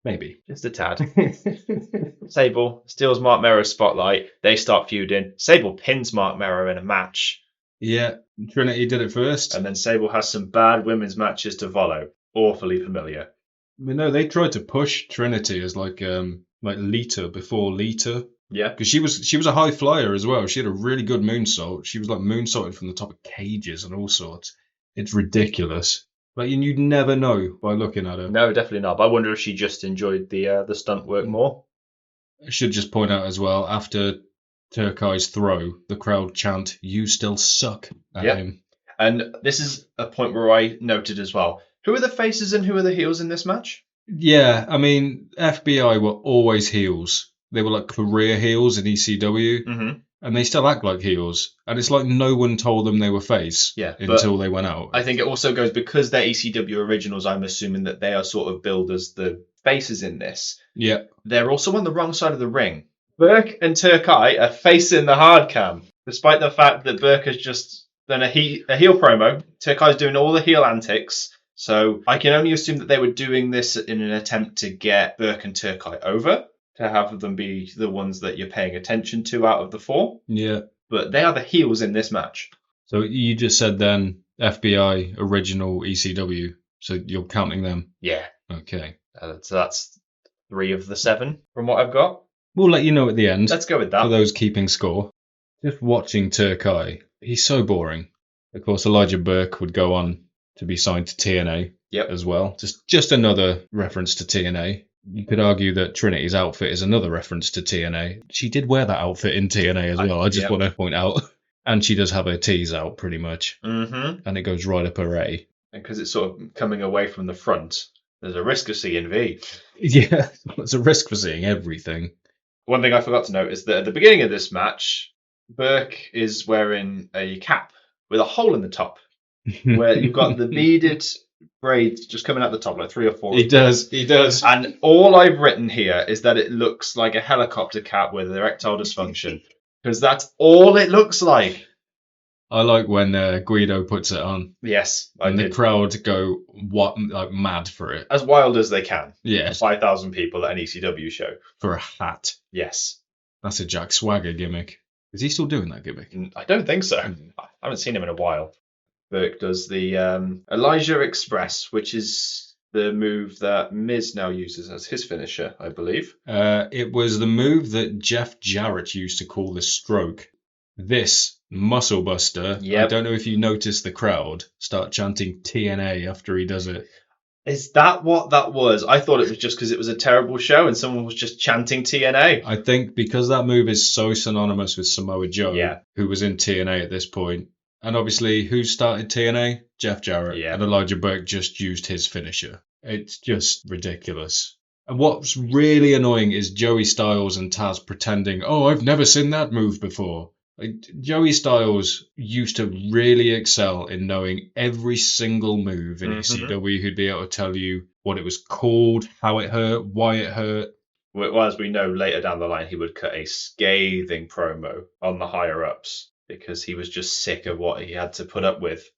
Maybe. Just a tad. Sable steals Mark Merrow's spotlight. They start feuding. Sable pins Mark Merrow in a match. Yeah, Trinity did it first. And then Sable has some bad women's matches to follow. Awfully familiar. No, they tried to push Trinity as like Lita before Lita. Yeah. Because she was a high flyer as well. She had a really good moonsault. She was like moonsaulted from the top of cages and all sorts. It's ridiculous. Like you'd never know by looking at her. No, definitely not. But I wonder if she just enjoyed the stunt work more. I should just point out as well, after Turkai's throw, the crowd chant, "You still suck" at him. And this is a point where I noted as well. Who are the faces and who are the heels in this match? Yeah, I mean, FBI were always heels. They were like career heels in ECW, and they still act like heels. And it's like no one told them they were face until they went out. I think it also goes because they're ECW originals, I'm assuming that they are sort of billed as the faces in this. Yeah. They're also on the wrong side of the ring. Burke and Turkai are facing the hard cam, despite the fact that Burke has just done a heel promo. Turkai's doing all the heel antics. So I can only assume that they were doing this in an attempt to get Burke and Turkai over, to have them be the ones that you're paying attention to out of the four. Yeah. But they are the heels in this match. So you just said then FBI original ECW. So you're counting them? Yeah. Okay. So that's 3 of the 7 from what I've got. We'll let you know at the end. Let's go with that. For those keeping score. Just watching Turkai, he's so boring. Of course, Elijah Burke would go on to be signed to TNA as well. Just another reference to TNA. You could argue that Trinity's outfit is another reference to TNA. She did wear that outfit in TNA as well. I just want to point out. And she does have her T's out pretty much. Mm-hmm. And it goes right up her A. And because it's sort of coming away from the front, there's a risk of seeing V. Yeah, it's a risk for seeing everything. One thing I forgot to note is that at the beginning of this match, Burke is wearing a cap with a hole in the top, where you've got the beaded braids just coming out the top, like 3 or 4. He does. And all I've written here is that it looks like a helicopter cap with erectile dysfunction, because that's all it looks like. I like when Guido puts it on. Yes, and the crowd go mad for it. As wild as they can. Yeah. 5,000 people at an ECW show. For a hat. Yes. That's a Jack Swagger gimmick. Is he still doing that gimmick? I don't think so. I haven't seen him in a while. Burke does the Elijah Express, which is the move that Miz now uses as his finisher, I believe. It was the move that Jeff Jarrett used to call the stroke. This Muscle Buster, I don't know if you noticed the crowd start chanting TNA after he does it. Is that what that was? I thought it was just because it was a terrible show and someone was just chanting TNA. I think because that move is so synonymous with Samoa Joe, who was in TNA at this point. And obviously, who started TNA? Jeff Jarrett. And Elijah Burke just used his finisher. It's just ridiculous. And what's really annoying is Joey Styles and Taz pretending, oh, I've never seen that move before. Joey Styles used to really excel in knowing every single move in ECW. He'd be able to tell you what it was called, how it hurt, why it hurt. Well, as we know later down the line, he would cut a scathing promo on the higher-ups because he was just sick of what he had to put up with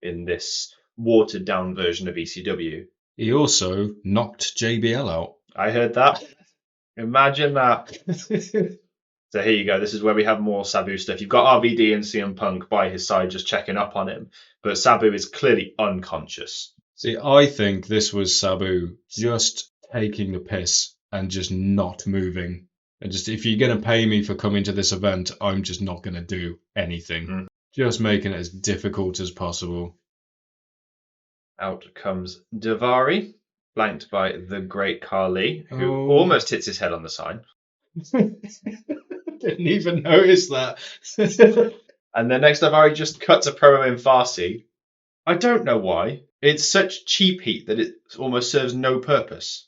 in this watered-down version of ECW. He also knocked JBL out. I heard that. Imagine that. So here you go. This is where we have more Sabu stuff. You've got RVD and CM Punk by his side just checking up on him. But Sabu is clearly unconscious. See, I think this was Sabu just taking the piss and just not moving. And just, if you're going to pay me for coming to this event, I'm just not going to do anything. Just making it as difficult as possible. Out comes Daivari, flanked by the great Khali, who almost hits his head on the sign. Didn't even notice that. And then next Daivari just cuts a promo in Farsi. I don't know why. It's such cheap heat that it almost serves no purpose.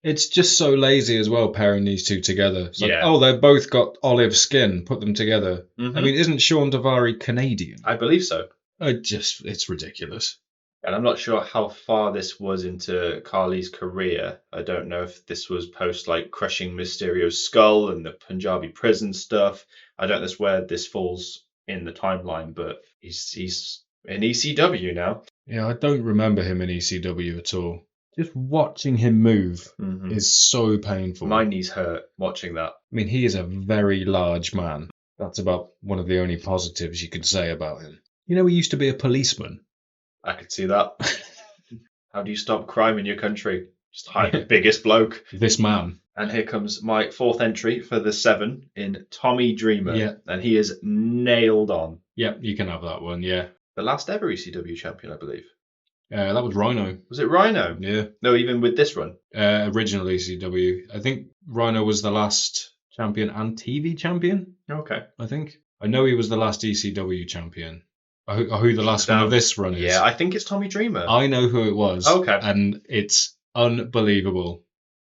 It's just so lazy as well, pairing these two together. It's like, oh, they've both got olive skin. Put them together. I mean, isn't Sean Daivari Canadian? I believe so. It's ridiculous. And I'm not sure how far this was into Khali's career. I don't know if this was post like crushing Mysterio's skull and the Punjabi prison stuff. I don't know where this falls in the timeline, but he's in ECW now. Yeah, I don't remember him in ECW at all. Just watching him move Mhm. is so painful. My knees hurt watching that. I mean, he is a very large man. That's about one of the only positives you could say about him. You know, he used to be a policeman. I could see that. How do you stop crime in your country? Just hire the biggest bloke. This man. And here comes my fourth entry for the 7 in Tommy Dreamer. Yeah. And he is nailed on. Yep, you can have that one, yeah. The last ever ECW champion, I believe. That was Rhino. Was it Rhino? Yeah. No, even with this run. Original ECW. I think Rhino was the last champion and TV champion, Okay. I think. I know he was the last ECW champion. Who the last one of this run is. Yeah, I think it's Tommy Dreamer. I know who it was. Okay. And it's unbelievable.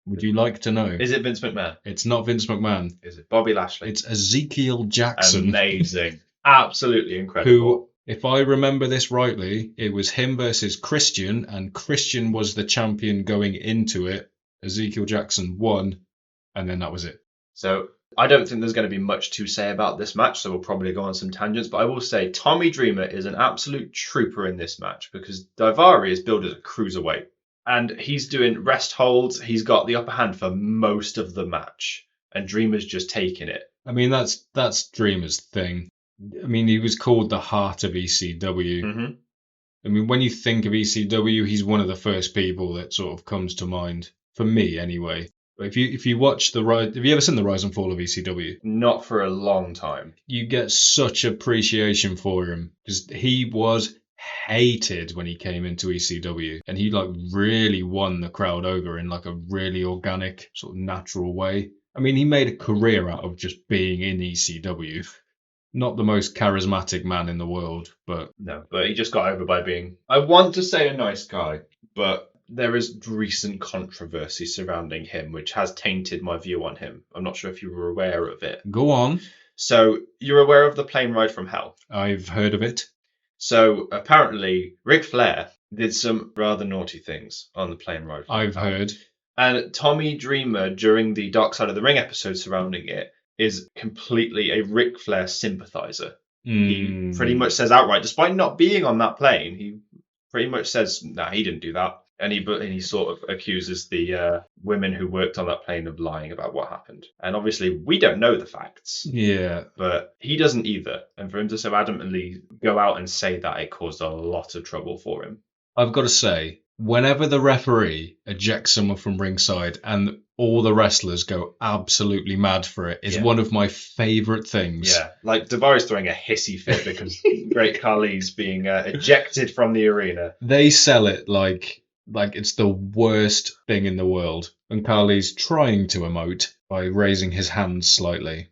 Would you like to know? Is it Vince McMahon? It's not Vince McMahon. Is it Bobby Lashley? It's Ezekiel Jackson. Amazing. Absolutely incredible. Who, if I remember this rightly, it was him versus Christian, and Christian was the champion going into it. Ezekiel Jackson won, and then that was it. So I don't think there's going to be much to say about this match, so we'll probably go on some tangents. But I will say Tommy Dreamer is an absolute trooper in this match because Daivari is billed as a cruiserweight. And he's doing rest holds. He's got the upper hand for most of the match. And Dreamer's just taking it. I mean, that's Dreamer's thing. I mean, he was called the heart of ECW. Mm-hmm. I mean, when you think of ECW, he's one of the first people that sort of comes to mind. For me, anyway. But if you watch the rise, have you ever seen the rise and fall of ECW? Not for a long time. You get such appreciation for him because he was hated when he came into ECW, and he like really won the crowd over in like a really organic, sort of natural way. I mean, he made a career out of just being in ECW. Not the most charismatic man in the world, but no, but he just got over by being, I want to say, a nice guy, but there is recent controversy surrounding him, which has tainted my view on him. I'm not sure if you were aware of it. Go on. So you're aware of the plane ride from hell? I've heard of it. So apparently Ric Flair did some rather naughty things on the plane ride. I've heard. And Tommy Dreamer, during the Dark Side of the Ring episode surrounding it, is completely a Ric Flair sympathizer. He pretty much says outright, despite not being on that plane, he pretty much says, nah, he didn't do that. And he sort of accuses the women who worked on that plane of lying about what happened. And obviously, we don't know the facts. Yeah. But he doesn't either. And for him to so adamantly go out and say that, it caused a lot of trouble for him. I've got to say, whenever the referee ejects someone from ringside and all the wrestlers go absolutely mad for it, is one of my favourite things. Yeah, like Davari's throwing a hissy fit because Great Khali's being ejected from the arena. They sell it like it's the worst thing in the world. And Khali's trying to emote by raising his hands slightly.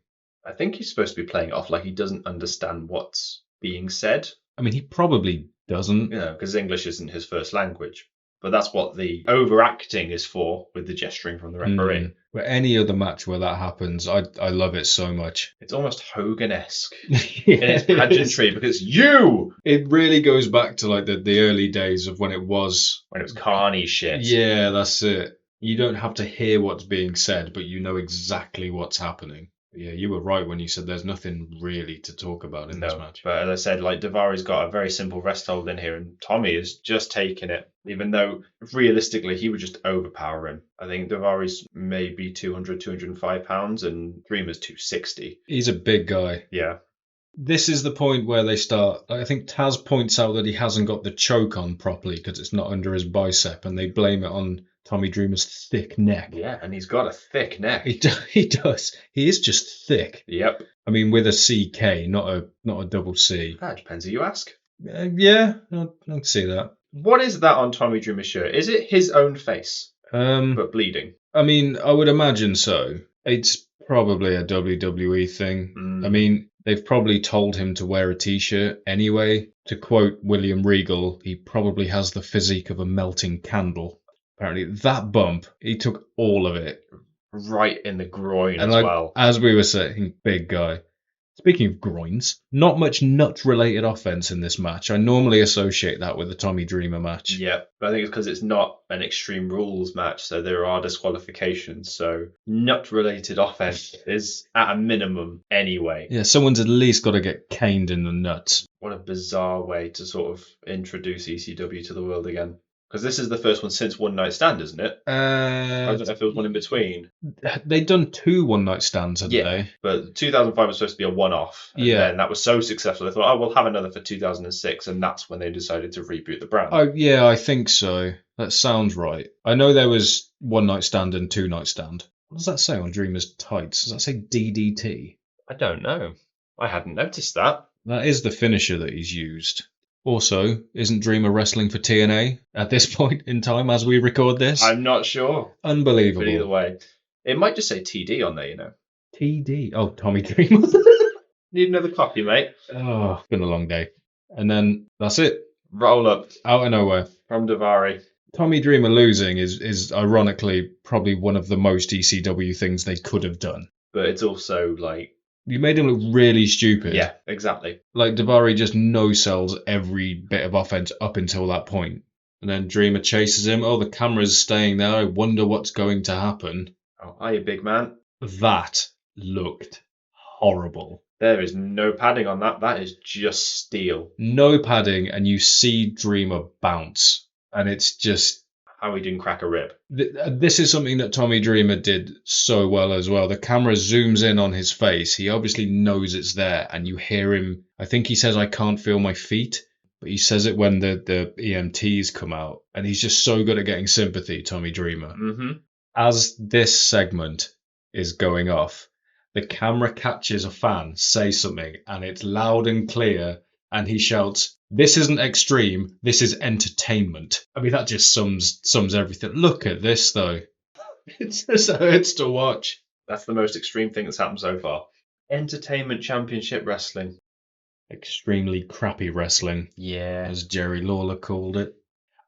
I think he's supposed to be playing it off like he doesn't understand what's being said. I mean, he probably doesn't. You know, because English isn't his first language. But that's what the overacting is for with the gesturing from the referee. But any other match where that happens, I love it so much. It's almost Hogan-esque in its pageantry because you! It really goes back to like the early days of when it was Carney shit. Yeah, that's it. You don't have to hear what's being said, but you know exactly what's happening. Yeah, you were right when you said there's nothing really to talk about in this match. But as I said, like Davari's got a very simple rest hold in here, and Tommy is just taking it. Even though realistically he would just overpower him. I think Davari's maybe 200, 205 pounds, and Dreamer's 260. He's a big guy. Yeah. This is the point where they start. I think Taz points out that he hasn't got the choke on properly because it's not under his bicep, and they blame it on Tommy Dreamer's thick neck. Yeah, and he's got a thick neck. He does. He is just thick. Yep. I mean, with a CK, not a double C. That depends who you ask. Yeah, I can see that. What is that on Tommy Dreamer's shirt? Is it his own face, but bleeding? I mean, I would imagine so. It's probably a WWE thing. I mean, they've probably told him to wear a t-shirt anyway. To quote William Regal, he probably has the physique of a melting candle. Apparently, that bump, he took all of it. Right in the groin and as well. As we were saying, big guy. Speaking of groins, not much nut-related offense in this match. I normally associate that with the Tommy Dreamer match. Yeah, but I think it's because it's not an Extreme Rules match, so there are disqualifications. So nut-related offense is at a minimum anyway. Yeah, someone's at least got to get caned in the nuts. What a bizarre way to sort of introduce ECW to the world again. Because this is the first one since One Night Stand, isn't it? I don't know if there was one in between. They'd done 2 one night stands, hadn't Yeah. they? But 2005 was supposed to be a one-off. And then that was so successful, they thought, oh, we'll have another for 2006. And that's when they decided to reboot the brand. Oh, yeah, I think so. That sounds right. I know there was One Night Stand and Two Night Stand. What does that say on Dreamer's tights? Does that say DDT? I don't know. I hadn't noticed that. That is the finisher that he's used. Also, isn't Dreamer wrestling for TNA at this point in time as we record this? I'm not sure. Unbelievable. But either way, it might just say TD on there, you know. TD. Oh, Tommy Dreamer. Need another copy, mate. Oh, it's been a long day. And then that's it. Roll up. Out of nowhere. From Davari. Tommy Dreamer losing is ironically probably one of the most ECW things they could have done. But it's also like... You made him look really stupid. Yeah, exactly. Like, Davari just no-sells every bit of offense up until that point. And then Dreamer chases him. Oh, the camera's staying there. I wonder what's going to happen. Oh, hiya, big man. That looked horrible. There is no padding on that. That is just steel. No padding, and you see Dreamer bounce. And it's just... How he didn't crack a rib. This is something that Tommy Dreamer did so well as well. The camera zooms in on his face. He obviously knows it's there, and you hear him. I think he says, "I can't feel my feet," but he says it when the EMTs come out, and he's just so good at getting sympathy, Tommy Dreamer. Mm-hmm. As this segment is going off, the camera catches a fan say something, and it's loud and clear, and he shouts, "This isn't extreme, this is entertainment." I mean, that just sums everything. Look at this, though. It just hurts to watch. That's the most extreme thing that's happened so far. Entertainment Championship Wrestling. Extremely crappy wrestling, Yeah. as Jerry Lawler called it.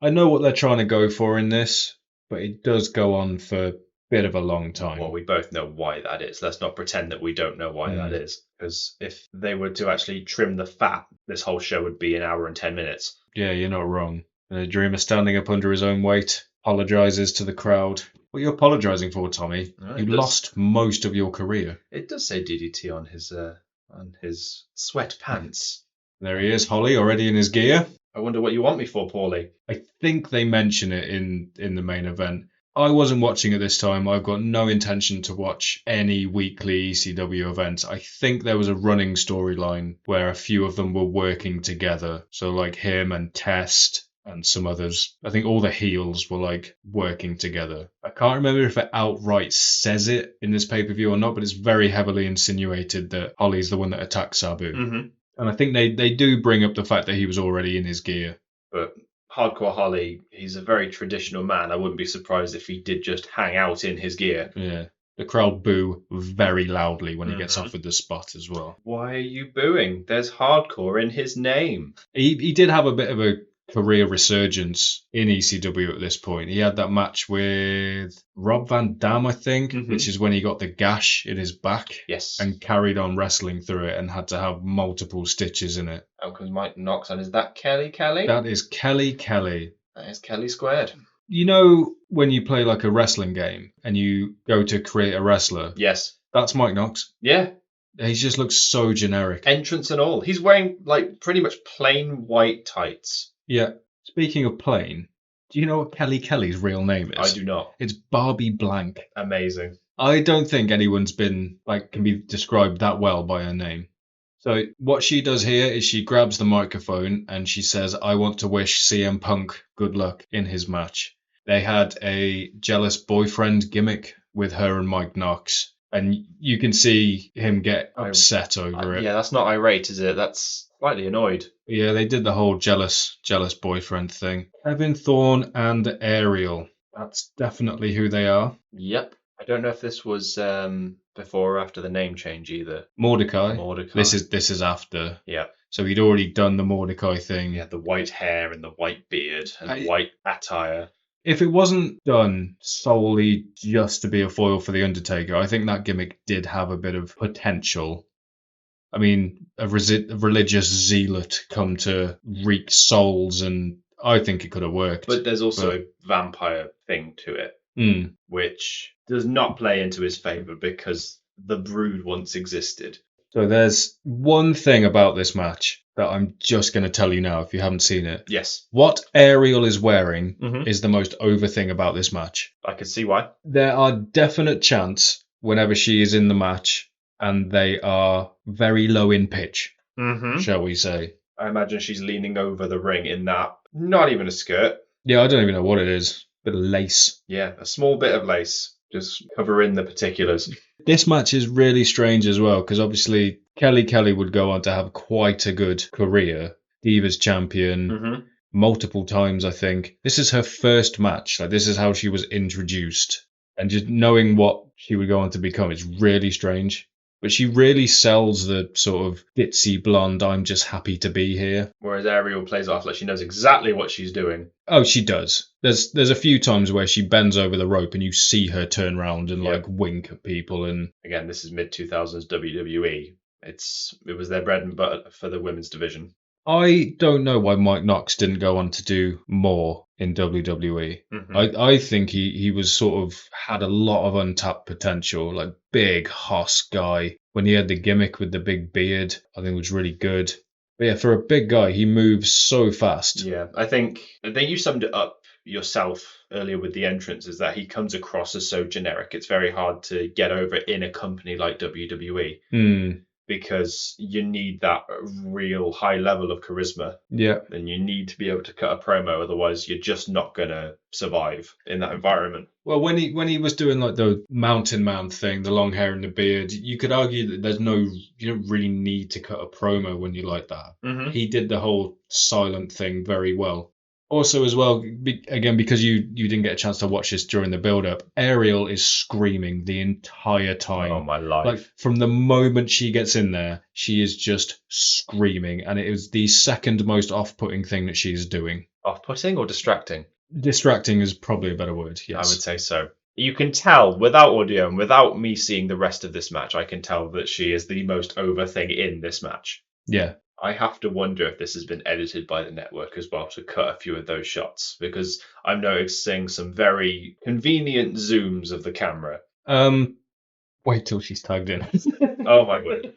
I know what they're trying to go for in this, but it does go on for a bit of a long time. Well, we both know why that is. Let's not pretend that we don't know why that is. Because if they were to actually trim the fat, this whole show would be an hour and 10 minutes. Yeah, you're not wrong. Dreamer standing up under his own weight, apologizes to the crowd. What are you apologizing for, Tommy? You lost most of your career. It does say DDT on his sweatpants. There he is, Holly, already in his gear. I wonder what you want me for, Paulie. I think they mention it in the main event. I wasn't watching at this time. I've got no intention to watch any weekly ECW events. I think there was a running storyline where a few of them were working together. So like him and Test and some others. I think all the heels were like working together. I can't remember if it outright says it in this pay-per-view or not, but it's very heavily insinuated that Holly's the one that attacked Sabu. Mm-hmm. And I think they do bring up the fact that he was already in his gear. But Hardcore Holly, he's a very traditional man. I wouldn't be surprised if he did just hang out in his gear. Yeah. The crowd boo very loudly when he gets offered the spot as well. Why are you booing? There's hardcore in his name. He did have a bit of a career resurgence in ECW at this point. He had that match with Rob Van Dam, I think, which is when he got the gash in his back. Yes. And carried on wrestling through it and had to have multiple stitches in it. Out comes Mike Knox, and is that Kelly? That is Kelly. That is Kelly squared. You know when you play like a wrestling game and you go to create a wrestler? Yes. That's Mike Knox. Yeah. He just looks so generic. Entrance and all. He's wearing like pretty much plain white tights. Yeah. Speaking of plain, do you know what Kelly's real name is? I do not. It's Barbie Blank. Amazing. I don't think anyone's been can be described that well by her name. So what she does here is she grabs the microphone and she says, "I want to wish CM Punk good luck in his match." They had a jealous boyfriend gimmick with her and Mike Knox. And you can see him get upset over it. Yeah, that's not irate, is it? That's slightly annoyed. Yeah, they did the whole jealous boyfriend thing. Kevin Thorne and Ariel. That's definitely who they are. Yep. I don't know if this was before or after the name change either. Mordecai. This is after. Yeah. So he'd already done the Mordecai thing. He had the white hair and the white beard and white attire. If it wasn't done solely just to be a foil for The Undertaker, I think that gimmick did have a bit of potential. I mean, a religious zealot come to wreak souls, and I think it could have worked. But there's also a vampire thing to it, which does not play into his favour because the Brood once existed. So there's one thing about this match that I'm just going to tell you now if you haven't seen it. Yes. What Ariel is wearing Mhm. is the most over thing about this match. I can see why. There are definite chants whenever she is in the match, and they are very low in pitch, Mm-hmm. shall we say. I imagine she's leaning over the ring in that, not even a skirt. Yeah, I don't even know what it is. Bit of lace. Yeah, a small bit of lace, just covering the particulars. This match is really strange as well, because obviously Kelly would go on to have quite a good career. Divas champion, Mm-hmm. multiple times, I think. This is her first match. Like, this is how she was introduced. And just knowing what she would go on to become is really strange. But she really sells the sort of ditzy blonde, I'm just happy to be here. Whereas Ariel plays off like she knows exactly what she's doing. Oh, she does. There's a few times where she bends over the rope and you see her turn around and like wink at people. And again, this is mid-2000s WWE. It was their bread and butter for the women's division. I don't know why Mike Knox didn't go on to do more in WWE. Mm-hmm. I think he was sort of had a lot of untapped potential, like big hoss guy. When he had the gimmick with the big beard, I think it was really good. But yeah, for a big guy, he moves so fast. Yeah, I think you summed it up yourself earlier with the entrance, is that he comes across as so generic. It's very hard to get over in a company like WWE. Because you need that real high level of charisma. Yeah. And you need to be able to cut a promo, otherwise you're just not going to survive in that environment. Well, when he was doing like the mountain man thing, the long hair and the beard, you could argue that you don't really need to cut a promo when you like that. Mm-hmm. He did the whole silent thing very well. Also, as well, again, because you didn't get a chance to watch this during the build-up, Ariel is screaming the entire time. Oh, my life. Like, from the moment she gets in there, she is just screaming, and it is the second most off-putting thing that she's doing. Off-putting or distracting? Distracting is probably a better word, yes. I would say so. You can tell, without audio and without me seeing the rest of this match, I can tell that she is the most over thing in this match. Yeah. I have to wonder if this has been edited by the network as well to cut a few of those shots, because I'm noticing some very convenient zooms of the camera. Wait till she's tagged in. Oh my word.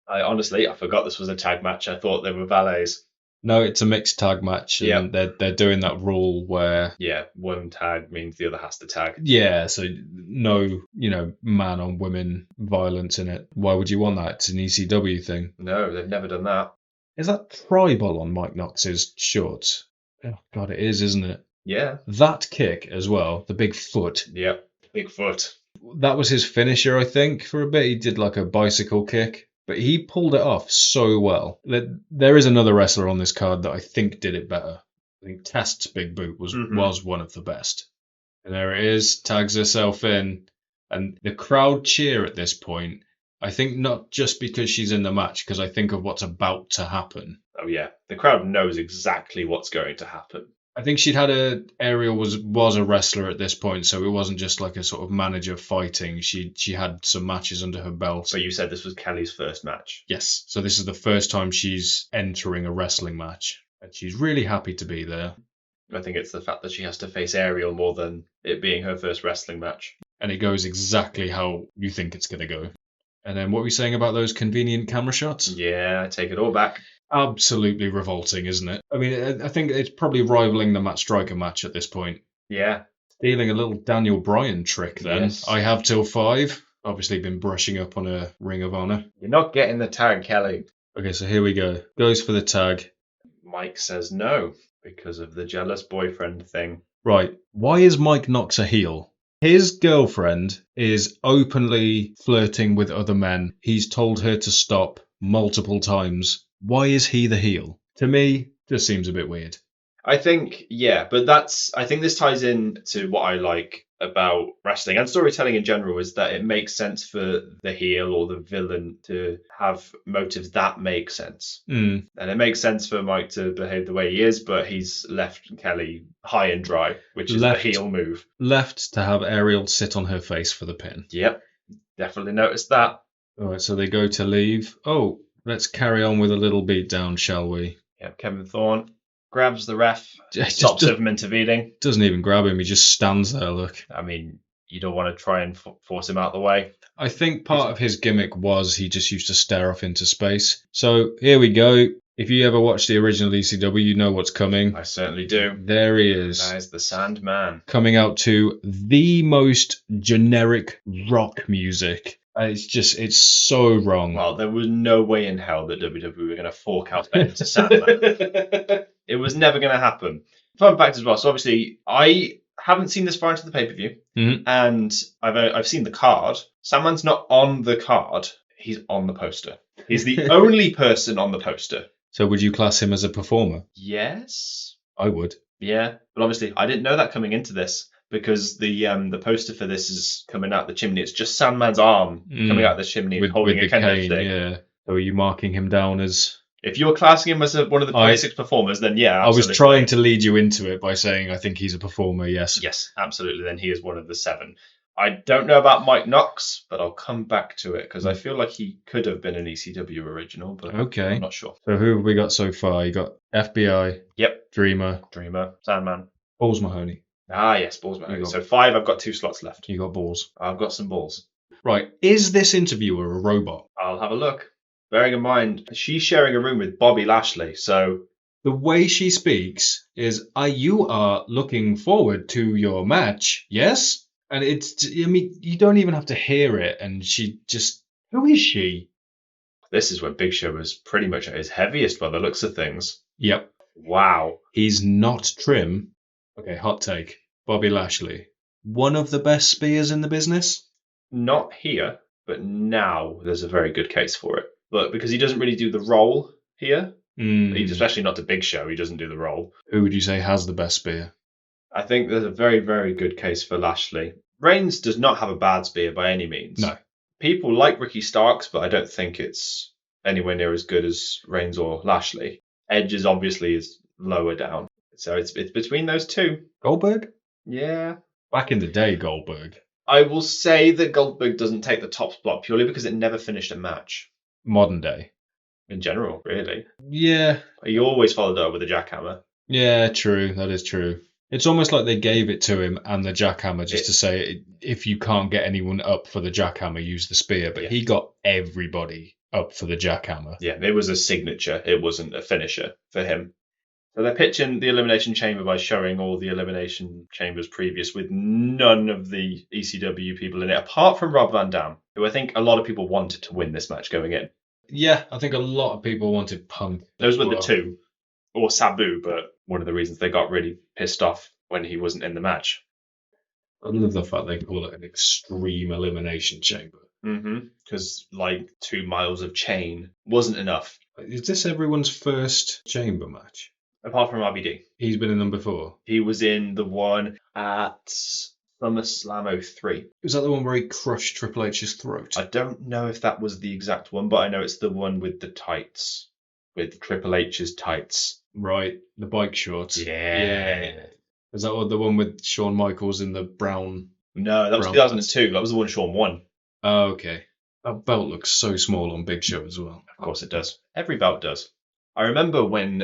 I forgot this was a tag match. I thought they were valets. No, it's a mixed tag match, and they're doing that rule where one tag means the other has to tag. Yeah, so no, man on women violence in it. Why would you want that? It's an ECW thing. No, they've never done that. Is that tribal on Mike Knox's shorts? Oh God, it is, isn't it? Yeah. That kick as well, the big foot. Yep, big foot. That was his finisher, I think. For a bit, he did like a bicycle kick. But he pulled it off so well. There is another wrestler on this card that I think did it better. I think Test's big boot was one of the best. And there it is, tags herself in. And the crowd cheer at this point. I think not just because she's in the match, because I think of what's about to happen. Oh yeah, the crowd knows exactly what's going to happen. I think Ariel was a wrestler at this point, so it wasn't just like a sort of manager fighting. She had some matches under her belt. But you said this was Kelly's first match. Yes, so this is the first time she's entering a wrestling match, and she's really happy to be there. I think it's the fact that she has to face Ariel more than it being her first wrestling match. And it goes exactly how you think it's going to go. And then what were we saying about those convenient camera shots? Yeah, I take it all back. Absolutely revolting, isn't it? I mean, I think it's probably rivaling the Matt Striker match at this point. Yeah. Stealing a little Daniel Bryan trick then. Yes. I have till 5. Obviously been brushing up on a Ring of Honor. You're not getting the tag, Kelly. Okay, so here we go. Goes for the tag. Mike says no because of the jealous boyfriend thing. Right. Why is Mike Knox a heel? His girlfriend is openly flirting with other men. He's told her to stop multiple times. Why is he the heel? To me, just seems a bit weird. I think, but I think this ties in to what I like about wrestling and storytelling in general, is that it makes sense for the heel or the villain to have motives that make sense. And it makes sense for Mike to behave the way he is, but he's left Kelly high and dry, which is the heel move. Left to have Ariel sit on her face for the pin. Yep, definitely noticed that. All right, so they go to leave. Oh, let's carry on with a little beatdown, shall we? Yeah, Kevin Thorne grabs the ref, stops him from intervening. Doesn't even grab him, he just stands there, look. I mean, you don't want to try and force him out of the way. I think part of his gimmick was he just used to stare off into space. So here we go. If you ever watched the original ECW, you know what's coming. I certainly do. There he is. That is the Sandman. Coming out to the most generic rock music. It's so wrong. Well, there was no way in hell that WWE were going to fork out Ben to Sandman. It was never going to happen. Fun fact as well. So obviously, I haven't seen this far into the pay-per-view, and I've seen the card. Sandman's not on the card. He's on the poster. He's the only person on the poster. So would you class him as a performer? Yes. I would. Yeah, but obviously I didn't know that coming into this because the poster for this is coming out the chimney. It's just Sandman's arm coming out the chimney and holding a kendo stick. Yeah. So are you marking him down as... If you're classing him as one of the 26 performers, then yeah, absolutely. I was trying to lead you into it by saying I think he's a performer, yes. Yes, absolutely. Then he is one of the 7. I don't know about Mike Knox, but I'll come back to it because I feel like he could have been an ECW original, but okay. I'm not sure. So who have we got so far? You got FBI. Yep. Dreamer, Sandman. Balls Mahoney. Ah, yes, Balls Mahoney. So 5, I've got 2 slots left. You got balls. I've got some balls. Right. Is this interviewer a robot? I'll have a look. Bearing in mind, she's sharing a room with Bobby Lashley, so... The way she speaks is, you are looking forward to your match, yes? And you don't even have to hear it, and she just... Who is she? This is when Big Show was pretty much at his heaviest by the looks of things. Yep. Wow. He's not trim. Okay, hot take. Bobby Lashley. One of the best spears in the business? Not here, but now there's a very good case for it. But because he doesn't really do the role here, especially not to Big Show, he doesn't do the role. Who would you say has the best spear? I think there's a very, very good case for Lashley. Reigns does not have a bad spear by any means. No. People like Ricky Starks, but I don't think it's anywhere near as good as Reigns or Lashley. Edge is obviously lower down. So it's between those two. Goldberg? Yeah. Back in the day, Goldberg. I will say that Goldberg doesn't take the top spot purely because it never finished a match. Modern day. In general, really. Yeah. He always followed up with a jackhammer. Yeah, true. That is true. It's almost like they gave it to him and the jackhammer just to say, if you can't get anyone up for the jackhammer, use the spear. But he got everybody up for the jackhammer. Yeah, it was a signature. It wasn't a finisher for him. So they're pitching the Elimination Chamber by showing all the Elimination Chambers previous with none of the ECW people in it, apart from Rob Van Dam, who I think a lot of people wanted to win this match going in. Yeah, I think a lot of people wanted Punk. Those were the two. Or Sabu, but one of the reasons they got really pissed off when he wasn't in the match. I love the fact they call it an Extreme Elimination Chamber. Because 2 miles of chain wasn't enough. Is this everyone's first chamber match? Apart from RVD. He's been in them before. He was in the one at SummerSlam 03. Was that the one where he crushed Triple H's throat? I don't know if that was the exact one, but I know it's the one with the tights. With Triple H's tights. Right, the bike shorts. Yeah. Is that the one with Shawn Michaels in the brown? No, that was 2002. That was the one Shawn won. Oh, okay. That belt looks so small on Big Show as well. Of course it does. Every belt does. I remember when,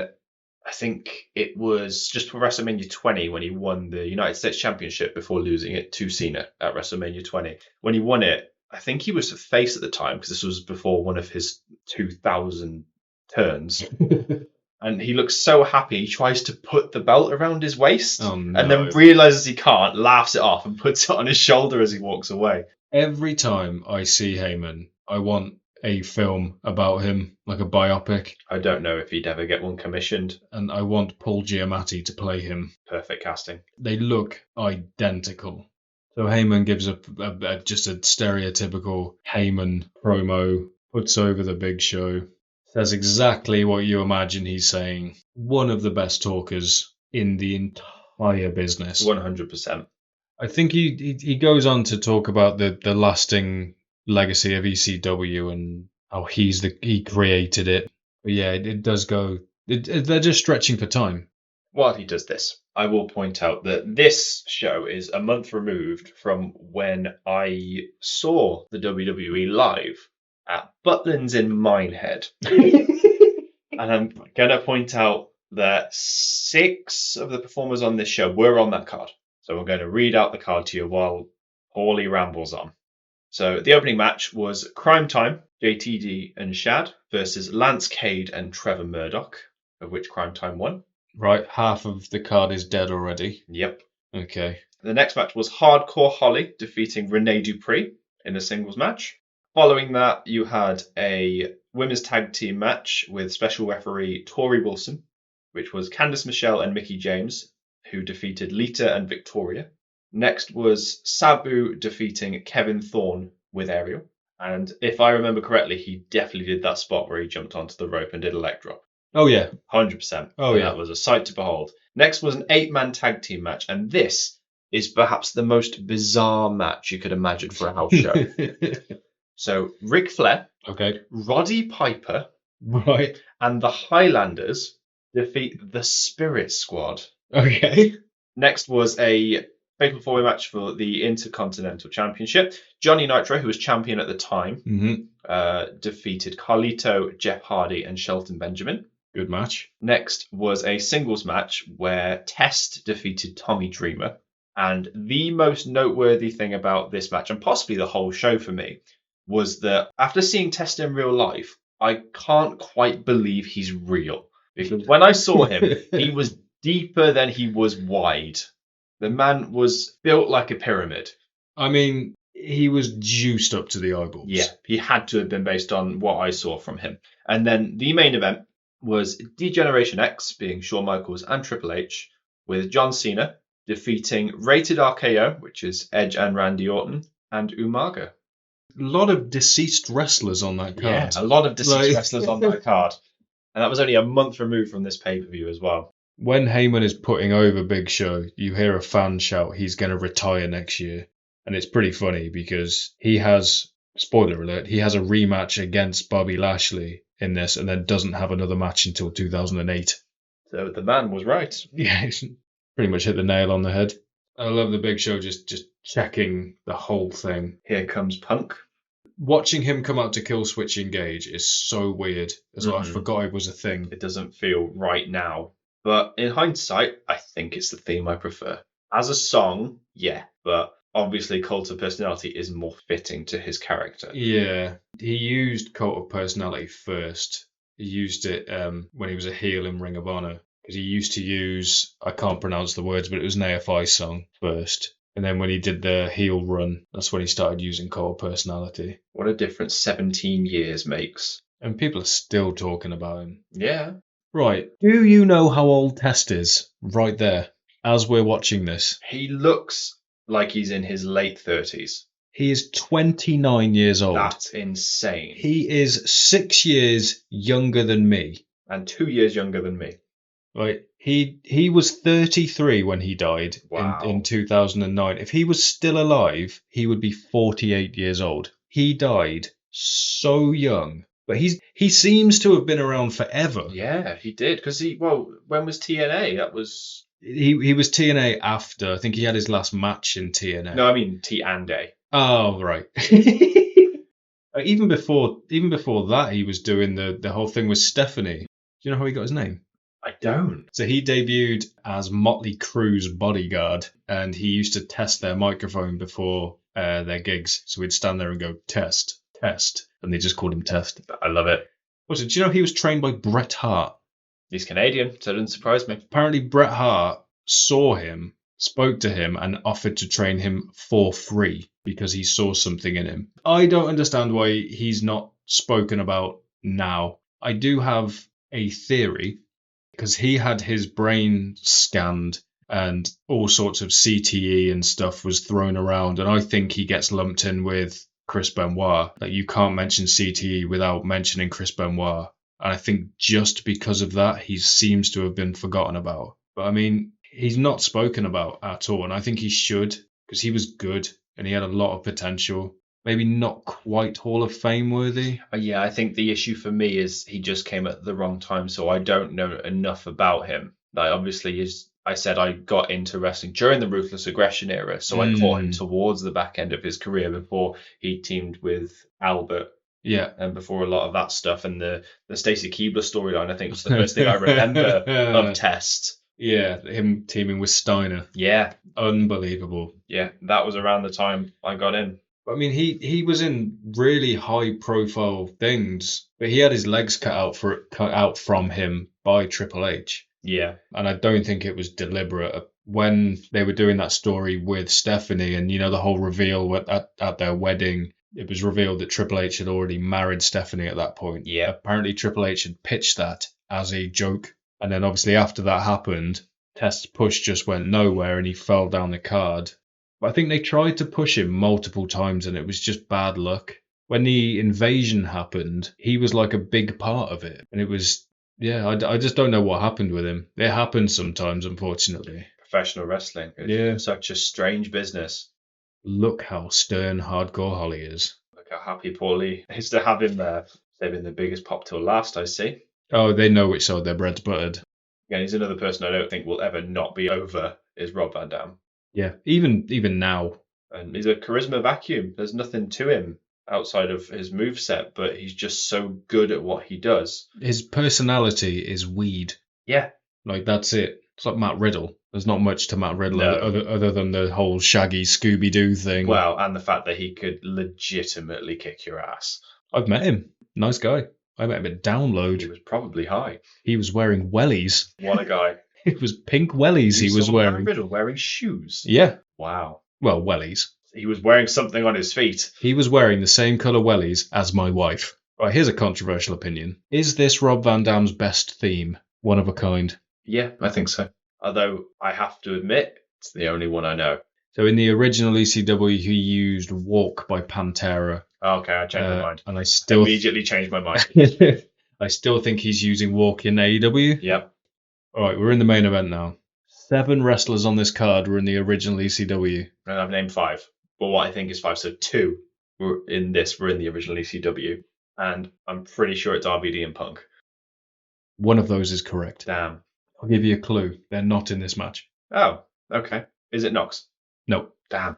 I think it was just for WrestleMania 20 when he won the United States Championship before losing it to Cena at WrestleMania 20. When he won it, I think he was a face at the time because this was before one of his 2000 turns. And he looks so happy, he tries to put the belt around his waist and then realizes he can't, laughs it off and puts it on his shoulder as he walks away. Every time I see Heyman, I want a film about him, like a biopic. I don't know if he'd ever get one commissioned. And I want Paul Giamatti to play him. Perfect casting. They look identical. So Heyman gives just a stereotypical Heyman promo, puts over the Big Show, says exactly what you imagine he's saying. One of the best talkers in the entire business. 100%. I think he goes on to talk about the lasting legacy of ECW and how he created it. But yeah, it does go. They're just stretching for time. While he does this, I will point out that this show is a month removed from when I saw the WWE live at Butlins in Minehead. And I'm going to point out that 6 of the performers on this show were on that card. So I'm going to read out the card to you while Paulie rambles on. So the opening match was Crime Time, JTD and Shad versus Lance Cade and Trevor Murdoch, of which Crime Time won. Right, half of the card is dead already. Yep. Okay. The next match was Hardcore Holly defeating Rene Dupree in a singles match. Following that, you had a women's tag team match with special referee Tori Wilson, which was Candice Michelle and Mickie James, who defeated Lita and Victoria. Next was Sabu defeating Kevin Thorne with Ariel. And if I remember correctly, he definitely did that spot where he jumped onto the rope and did a leg drop. Oh, yeah. 100%. Oh, yeah. That was a sight to behold. Next was an 8-man tag team match, and this is perhaps the most bizarre match you could imagine for a house show. So, Ric Flair, Okay. Roddy Piper, Right. and the Highlanders defeat the Spirit Squad. Okay. Next was a fatal four-way match for the Intercontinental Championship. Johnny Nitro, who was champion at the time, defeated Carlito, Jeff Hardy, and Shelton Benjamin. Good match. Next was a singles match where Test defeated Tommy Dreamer. And the most noteworthy thing about this match, and possibly the whole show for me, was that after seeing Test in real life, I can't quite believe he's real. Because when I saw him, he was deeper than he was wide. The man was built like a pyramid. I mean, he was juiced up to the eyeballs. Yeah, he had to have been based on what I saw from him. And then the main event was D-Generation X, being Shawn Michaels and Triple H, with John Cena defeating Rated RKO, which is Edge and Randy Orton, and Umaga. A lot of deceased wrestlers on that card. Yeah, a lot of deceased wrestlers on that card. And that was only a month removed from this pay-per-view as well. When Heyman is putting over Big Show, you hear a fan shout he's going to retire next year. And it's pretty funny because he has, spoiler alert, he has a rematch against Bobby Lashley in this and then doesn't have another match until 2008. So the man was right. Yeah, he's pretty much hit the nail on the head. I love the Big Show just checking the whole thing. Here comes Punk. Watching him come out to Kill Switch Engage is so weird as well. I forgot it was a thing. It doesn't feel right now. But in hindsight, I think it's the theme I prefer. As a song, yeah, but obviously Cult of Personality is more fitting to his character. Yeah, he used Cult of Personality first. He used it when he was a heel in Ring of Honor. Because he used to use, I can't pronounce the words, but it was an AFI song first. And then when he did the heel run, that's when he started using Cult of Personality. What a difference 17 years makes. And people are still talking about him. Yeah. Right. Do you know how old Test is? Right there. As we're watching this. He looks like he's in his late 30s. He is 29 years old. That's insane. He is 6 years younger than me. And 2 years younger than me. Right. He was 33 when he died. Wow. in 2009. If he was still alive, he would be 48 years old. He died so young. But he seems to have been around forever. Yeah, he did. Because when was TNA? That was... He was TNA after. I think he had his last match in TNA. No, I mean T&A. Oh, right. Even before that, he was doing the whole thing with Stephanie. Do you know how he got his name? I don't. So he debuted as Motley Crue's bodyguard, and he used to test their microphone before their gigs. So he'd stand there and go, test, test, and they just called him Test. I love it. Also, do you know he was trained by Bret Hart? He's Canadian, so it doesn't surprise me. Apparently Bret Hart saw him, spoke to him, and offered to train him for free because he saw something in him. I don't understand why he's not spoken about now. I do have a theory, because he had his brain scanned and all sorts of CTE and stuff was thrown around, and I think he gets lumped in with Chris Benoit. Like, you can't mention CTE without mentioning Chris Benoit. And I think just because of that, he seems to have been forgotten about. But I mean, he's not spoken about at all, and I think he should, because he was good and he had a lot of potential. Maybe not quite Hall of Fame worthy. Yeah, I think the issue for me is he just came at the wrong time, so I don't know enough about him. Like, obviously, as I said, I got into wrestling during the Ruthless Aggression era, so I caught him towards the back end of his career before he teamed with Albert. Yeah. And before a lot of that stuff, and the Stacy Keibler storyline, I think, was the first thing I remember of Test. Yeah, him teaming with Steiner. Yeah. Unbelievable. Yeah, that was around the time I got in. I mean, he was in really high profile things, but he had his legs cut out from him by Triple H, Yeah. and I don't think it was deliberate. When they were doing that story with Stephanie, and the whole reveal at their wedding, it was revealed that Triple H had already married Stephanie at that point. Yeah. Apparently, Triple H had pitched that as a joke, and then obviously after that happened, Test's push just went nowhere, and he fell down the card. But I think they tried to push him multiple times, and it was just bad luck. When the invasion happened, he was like a big part of it, and it was. Yeah, I just don't know what happened with him. It happens sometimes, unfortunately. Professional wrestling. It's Yeah. such a strange business. Look how stern Hardcore Holly is. Look how happy Paulie is to have him there. Saving the biggest pop till last, I see. Oh, they know which side their bread's buttered. Yeah, he's another person I don't think will ever not be over, is Rob Van Dam. Yeah, even now. And he's a charisma vacuum. There's nothing to him outside of his moveset, but he's just so good at what he does. His personality is weed. Yeah. Like, that's it. It's like Matt Riddle. There's not much to Matt Riddle No. other than the whole Shaggy Scooby-Doo thing. Well, and the fact that he could legitimately kick your ass. I've met him. Nice guy. I met him at Download. He was probably high. He was wearing wellies. What a guy. It was pink wellies he was saw wearing. Matt Riddle wearing shoes. Yeah. Wow. Well, wellies. He was wearing something on his feet. He was wearing the same colour wellies as my wife. Right, here's a controversial opinion. Is this Rob Van Dam's best theme? One of a kind. Yeah, I think so. Although I have to admit, it's the only one I know. So in the original ECW, he used Walk by Pantera. Okay, I changed my mind. And I still Immediately changed my mind. I still think he's using Walk in AEW. Yep. All right, we're in the main event now. 7 wrestlers on this card were in the original ECW. And I've named 5. But what I think is 5, so 2 were in the original ECW. And I'm pretty sure it's RVD and Punk. One of those is correct. Damn. I'll give you a clue. They're not in this match. Oh, okay. Is it Knox? No. Damn.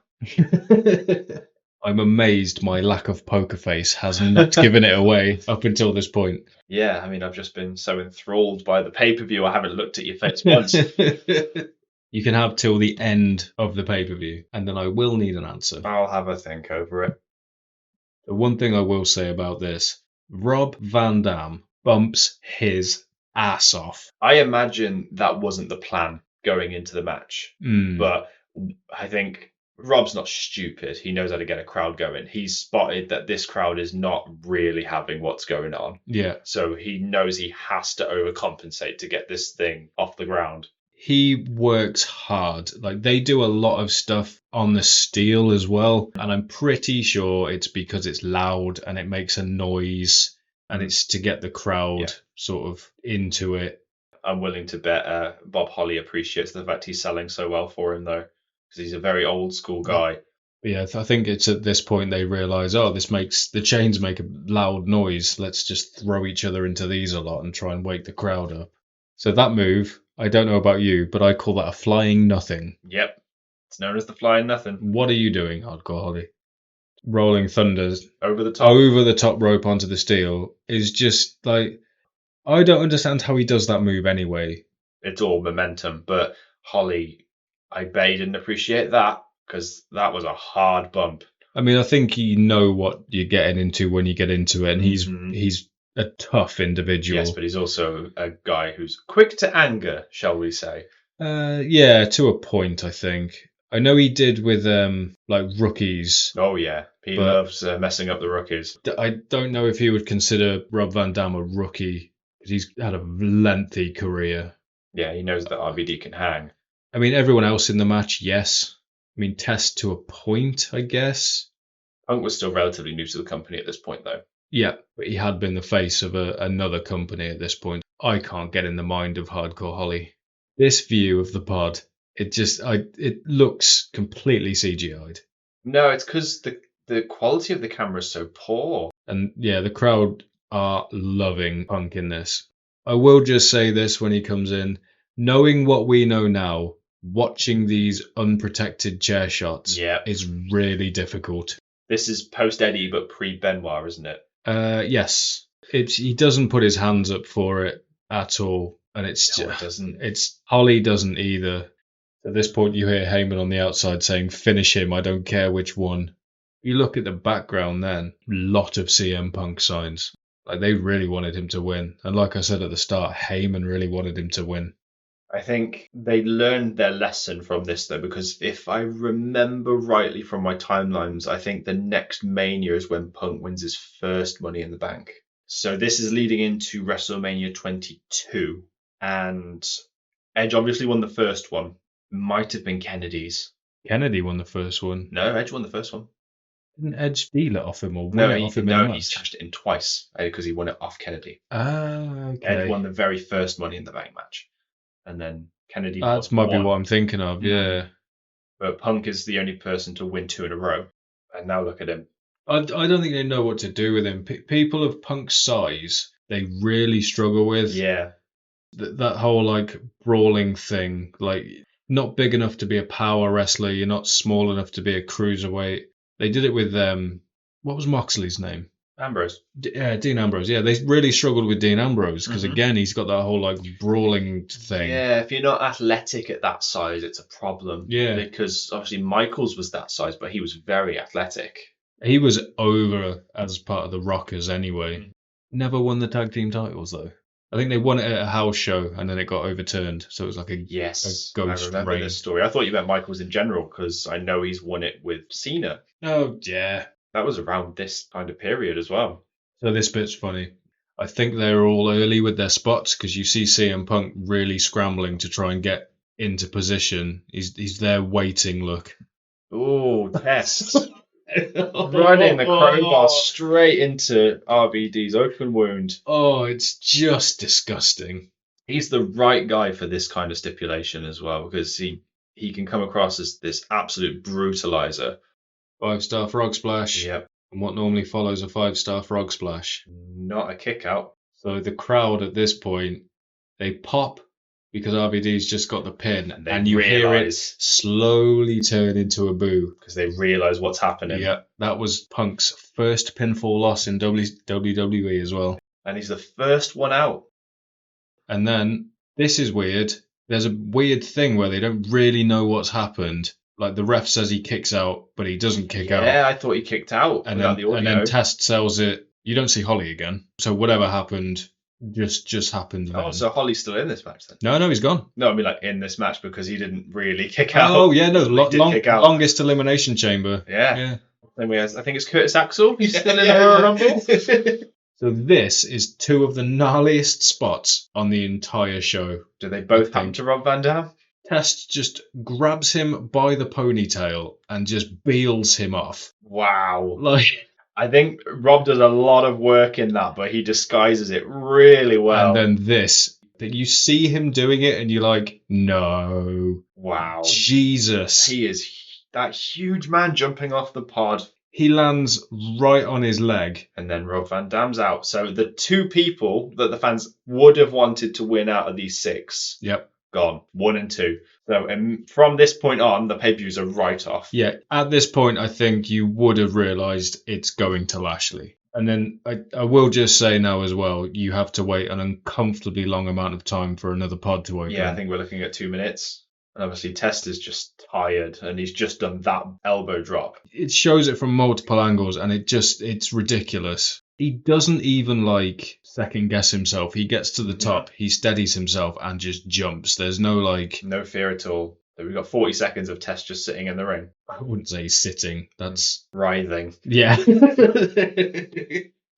I'm amazed my lack of poker face has not given it away up until this point. Yeah, I mean, I've just been so enthralled by the pay-per-view, I haven't looked at your face once. You can have till the end of the pay-per-view, and then I will need an answer. I'll have a think over it. The one thing I will say about this, Rob Van Dam bumps his ass off. I imagine that wasn't the plan going into the match, but I think Rob's not stupid. He knows how to get a crowd going. He's spotted that this crowd is not really having what's going on. Yeah. So he knows he has to overcompensate to get this thing off the ground. He works hard. Like, they do a lot of stuff on the steel as well, and I'm pretty sure it's because it's loud and it makes a noise, and it's to get the crowd sort of into it. I'm willing to bet Bob Holly appreciates the fact he's selling so well for him, though, because he's a very old school guy. Yeah, I think it's at this point they realise, the chains make a loud noise. Let's just throw each other into these a lot and try and wake the crowd up. So that move, I don't know about you, but I call that a flying nothing. Yep. It's known as the flying nothing. What are you doing, Hardcore Holly? Rolling Thunders over the top rope onto the steel is just like, I don't understand how he does that move anyway. It's all momentum, but Holly, I bet he didn't appreciate that, because that was a hard bump. I mean, I think you know what you're getting into when you get into it, and he's a tough individual. Yes, but he's also a guy who's quick to anger, shall we say. Yeah, to a point, I think. I know he did with like rookies. Oh yeah, he loves messing up the rookies. I don't know if he would consider Rob Van Dam a rookie, because he's had a lengthy career. Yeah, he knows that RVD can hang. I mean, everyone else in the match, yes. I mean, Test to a point, I guess. Punk was still relatively new to the company at this point, though. Yeah, but he had been the face of another company at this point. I can't get in the mind of Hardcore Holly. This view of the pod, it looks completely CGI'd. No, it's because the quality of the camera is so poor. And yeah, the crowd are loving Punk in this. I will just say this when he comes in. Knowing what we know now, watching these unprotected chair shots is really difficult. This is post-Eddie, but pre-Benoit, isn't it? Yes. He doesn't put his hands up for it at all. And it doesn't. Holly doesn't either. At this point, you hear Heyman on the outside saying, "Finish him, I don't care which one." You look at the background then, lot of CM Punk signs. Like, they really wanted him to win. And like I said at the start, Heyman really wanted him to win. I think they learned their lesson from this, though, because if I remember rightly from my timelines, I think the next Mania is when Punk wins his first Money in the Bank. So this is leading into WrestleMania 22. And Edge obviously won the first one. Might have been Kennedy's. Kennedy won the first one. No, Edge won the first one. Didn't Edge steal it off him or No, win it off him in a he match? cashed it in twice because he won it off Kennedy. Ah, okay. Edge won the very first Money in the Bank match. And then Kennedy That's won might be one. what I'm thinking of, yeah. But Punk is the only person to win 2 in a row. And now look at him. I don't think they know what to do with him. People of Punk's size, they really struggle with. Yeah. That whole, like, brawling thing. Like, not big enough to be a power wrestler, you're not small enough to be a cruiserweight. They did it with, what was Moxley's name? Ambrose. Dean Ambrose. Yeah, they really struggled with Dean Ambrose because, again, he's got that whole, like, brawling thing. Yeah, if you're not athletic at that size, it's a problem. Yeah. Because obviously Michaels was that size, but he was very athletic. He was over as part of the Rockers anyway. Never won the tag team titles, though. I think they won it at a house show and then it got overturned. So it was like a Yes, ghost I remember reign. this story. I thought you meant Michaels in general because I know he's won it with Cena. Oh, yeah. That was around this kind of period as well. So this bit's funny. I think they were all early with their spots because you see CM Punk really scrambling to try and get into position. He's there waiting, look. Oh, test. Running the crowbar straight into RVD's open wound. Oh, it's just disgusting. He's the right guy for this kind of stipulation as well because he can come across as this absolute brutalizer. 5-star frog splash. Yep. And what normally follows a 5-star frog splash. Not a kick out. So the crowd at this point, they pop because RVD's just got the pin, and you hear it slowly turn into a boo. Because they realise what's happening. Yeah, that was Punk's first pinfall loss in WWE as well. And he's the first one out. And then, this is weird. There's a weird thing where they don't really know what's happened. Like, the ref says he kicks out, but he doesn't kick out. Yeah, I thought he kicked out And without then, the audio. and then Test sells it. You don't see Holly again. So whatever happened just happened then. Oh, so Holly's still in this match then? No, he's gone. No, I mean like in this match because he didn't really kick out. Oh, yeah, no, He did kick out. longest elimination chamber. Yeah. Then we have, I think it's Curtis Axel. He's still in the Royal Rumble. So this is 2 of the gnarliest spots on the entire show. Do they both happen to Rob Van Dam? Test just grabs him by the ponytail and just beels him off. Wow. Like, I think Rob does a lot of work in that, but he disguises it really well. and then this, that you see him doing it and you're like, no. Wow. Jesus. He is that huge man jumping off the pod. He lands right on his leg. And then Rob Van Dam's out. So the 2 people that the fans would have wanted to win out of these 6. Yep. Gone. 1 and 2. So from this point on, the pay-per-views are right off. Yeah, at this point, I think you would have realised it's going to Lashley. And then I will just say now as well, you have to wait an uncomfortably long amount of time for another pod to open. Yeah, I think we're looking at 2 minutes. And obviously Test is just tired and he's just done that elbow drop. It shows it from multiple angles and it's ridiculous. He doesn't even like second guess himself. He gets to the top, he steadies himself and just jumps. There's no like... No fear at all. We've got 40 seconds of Test just sitting in the ring. I wouldn't say he's sitting. That's... Writhing. Yeah.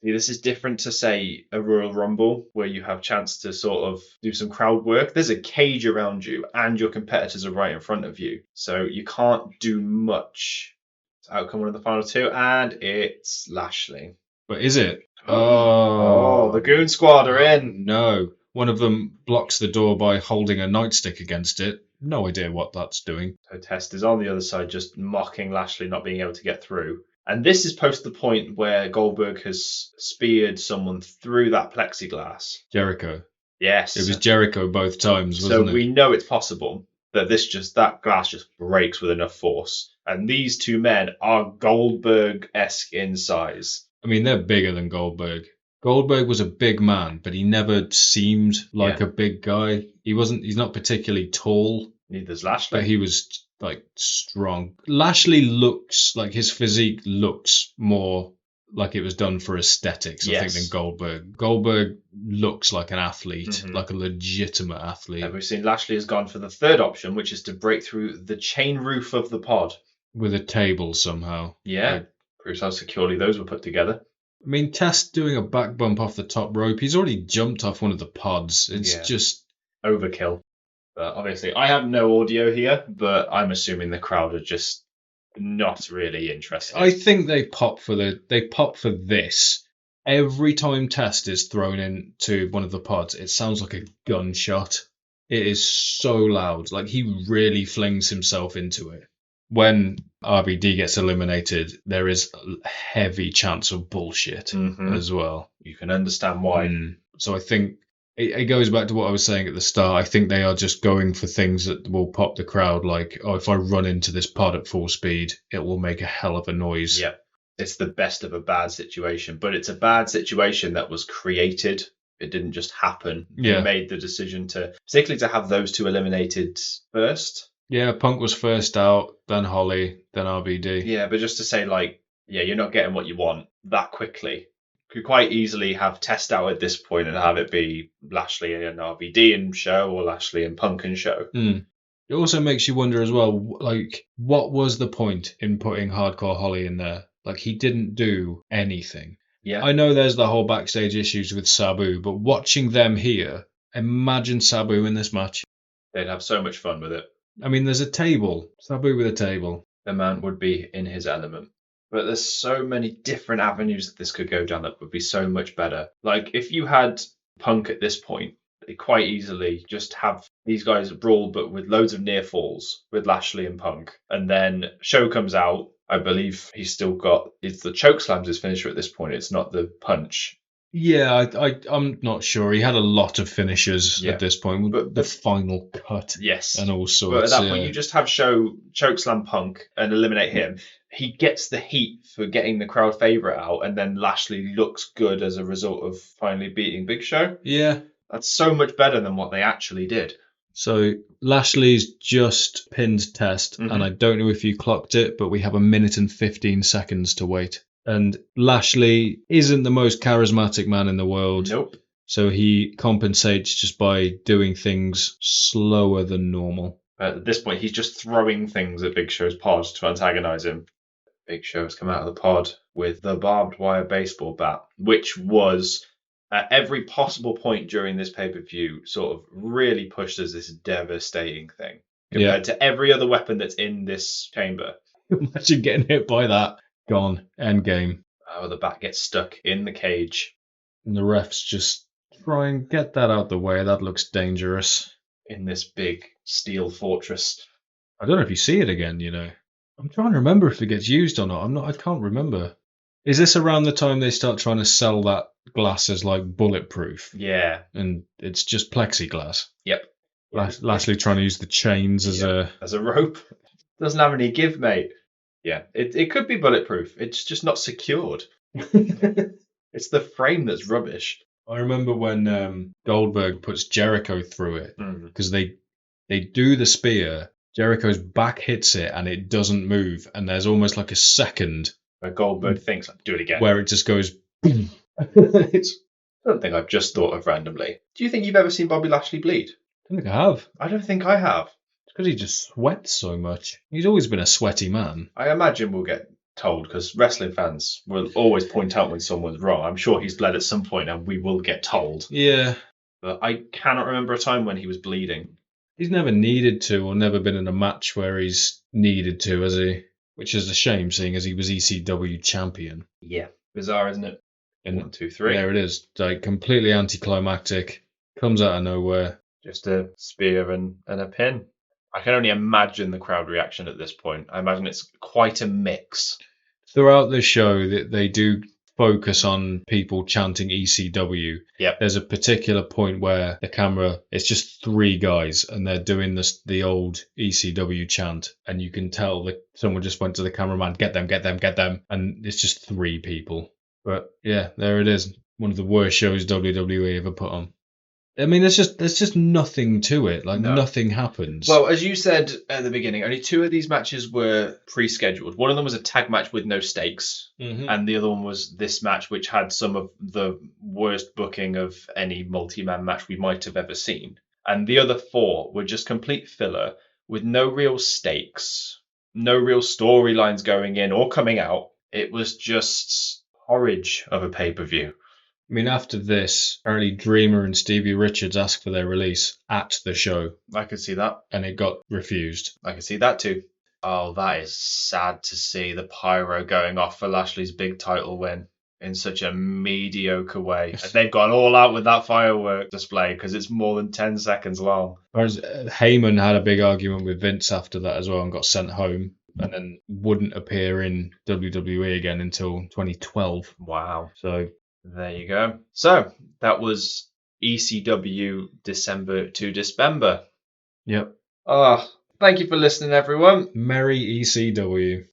See, this is different to, say, a Royal Rumble where you have a chance to sort of do some crowd work. There's a cage around you and your competitors are right in front of you. So you can't do much. It's outcome one of the final 2 and it's Lashley. But is it? Oh, the Goon Squad are in. No. One of them blocks the door by holding a nightstick against it. No idea what that's doing. So Test is on the other side just mocking Lashley not being able to get through. And this is post the point where Goldberg has speared someone through that plexiglass. Jericho. Yes. It was Jericho both times, wasn't it? So we know it's possible that that glass just breaks with enough force. And these 2 men are Goldberg-esque in size. I mean, they're bigger than Goldberg. Goldberg was a big man, but he never seemed like a big guy. He's not particularly tall. Neither's Lashley. But he was like strong. Lashley looks like his physique looks more like it was done for aesthetics, I think, than Goldberg. Goldberg looks like an athlete, like a legitimate athlete. And we've seen Lashley has gone for the third option, which is to break through the chain roof of the pod. With a table somehow. Yeah. Proves how securely those were put together. I mean, Test doing a back bump off the top rope. He's already jumped off one of the pods. It's just overkill. But obviously, I have no audio here, but I'm assuming the crowd are just not really interested. I think they pop for this. Every time Test is thrown into one of the pods, it sounds like a gunshot. It is so loud. Like, he really flings himself into it. When RVD gets eliminated, there is a heavy chance of bullshit as well. You can understand why. So I think it goes back to what I was saying at the start. I think they are just going for things that will pop the crowd. Like, oh, if I run into this pod at full speed, it will make a hell of a noise. Yeah, it's the best of a bad situation. But it's a bad situation that was created. It didn't just happen. Yeah. They made the decision particularly to have those two eliminated first. Yeah, Punk was first out, then Holly, then RVD. Yeah, but just to say, like, yeah, you're not getting what you want that quickly. Could quite easily have Test out at this point and have it be Lashley and RVD and show, or Lashley and Punk and show. It also makes you wonder as well, like, what was the point in putting Hardcore Holly in there? Like, he didn't do anything. Yeah. I know there's the whole backstage issues with Sabu, but watching them here, imagine Sabu in this match. They'd have so much fun with it. I mean, there's a table. Sabu with a table. The man would be in his element. But there's so many different avenues that this could go down that would be so much better. Like, if you had Punk at this point, they quite easily just have these guys brawl, but with loads of near falls with Lashley and Punk. And then Show comes out. I believe he's still got... It's the chokeslam's his finisher at this point. It's not the punch. Yeah, I'm not sure. He had a lot of finishers at this point. But the final cut. Yes. And all sorts. But at that point, you just have Show chokeslam Punk and eliminate him. He gets the heat for getting the crowd favourite out, and then Lashley looks good as a result of finally beating Big Show. Yeah. That's so much better than what they actually did. So Lashley's just pinned Test, and I don't know if you clocked it, but we have 1 minute and 15 seconds to wait. And Lashley isn't the most charismatic man in the world. Nope. So he compensates just by doing things slower than normal. At this point, he's just throwing things at Big Show's pod to antagonise him. Big Show has come out of the pod with the barbed wire baseball bat, which was, at every possible point during this pay-per-view, sort of really pushed as this devastating thing. Compared to every other weapon that's in this chamber. Imagine getting hit by that. Gone. End game. Oh, the bat gets stuck in the cage. And the refs just try and get that out the way. That looks dangerous. In this big steel fortress. I don't know if you see it again, you know. I'm trying to remember if it gets used or not. I can't remember. Is this around the time they start trying to sell that glass as like bulletproof? Yeah. And it's just plexiglass. Yep. Lashley trying to use the chains as a rope. Doesn't have any give, mate. Yeah, it could be bulletproof. It's just not secured. It's the frame that's rubbish. I remember when Goldberg puts Jericho through it because they do the spear. Jericho's back hits it and it doesn't move, and there's almost like a second where Goldberg thinks, do it again, where it just goes. It's something I've just thought of randomly. Do you think you've ever seen Bobby Lashley bleed? I don't think I have. I don't think I have. It's because he just sweats so much. He's always been a sweaty man. I imagine we'll get told, because wrestling fans will always point out when someone's wrong. I'm sure he's bled at some point and we will get told. Yeah. But I cannot remember a time when he was bleeding. He's never needed to, or never been in a match where he's needed to, has he? Which is a shame, seeing as he was ECW champion. Yeah. Bizarre, isn't it? And 1, 2, 3. There it is. Like, completely anticlimactic. Comes out of nowhere. Just a spear and a pin. I can only imagine the crowd reaction at this point. I imagine it's quite a mix. Throughout the show, they do focus on people chanting ECW. Yep. There's a particular point where the camera, it's just 3 guys, and they're doing the old ECW chant, and you can tell that someone just went to the cameraman, get them, get them, get them, and it's just 3 people. But yeah, there it is. One of the worst shows WWE ever put on. I mean, there's just nothing to it. Like, No. nothing happens. Well, as you said at the beginning, only 2 of these matches were pre-scheduled. One of them was a tag match with no stakes, and the other one was this match, which had some of the worst booking of any multi-man match we might have ever seen. And the other 4 were just complete filler with no real stakes, no real storylines going in or coming out. It was just porridge of a pay-per-view. I mean, after this, apparently Dreamer and Stevie Richards asked for their release at the show, I could see that. and it got refused. I can see that too. Oh, that is sad to see the pyro going off for Lashley's big title win in such a mediocre way. And they've gone all out with that firework display because it's more than 10 seconds long. Whereas Heyman had a big argument with Vince after that as well and got sent home, and then wouldn't appear in WWE again until 2012. Wow. So there you go. So that was ECW December to Dismember. Yep. Thank you for listening, everyone. Merry ECW.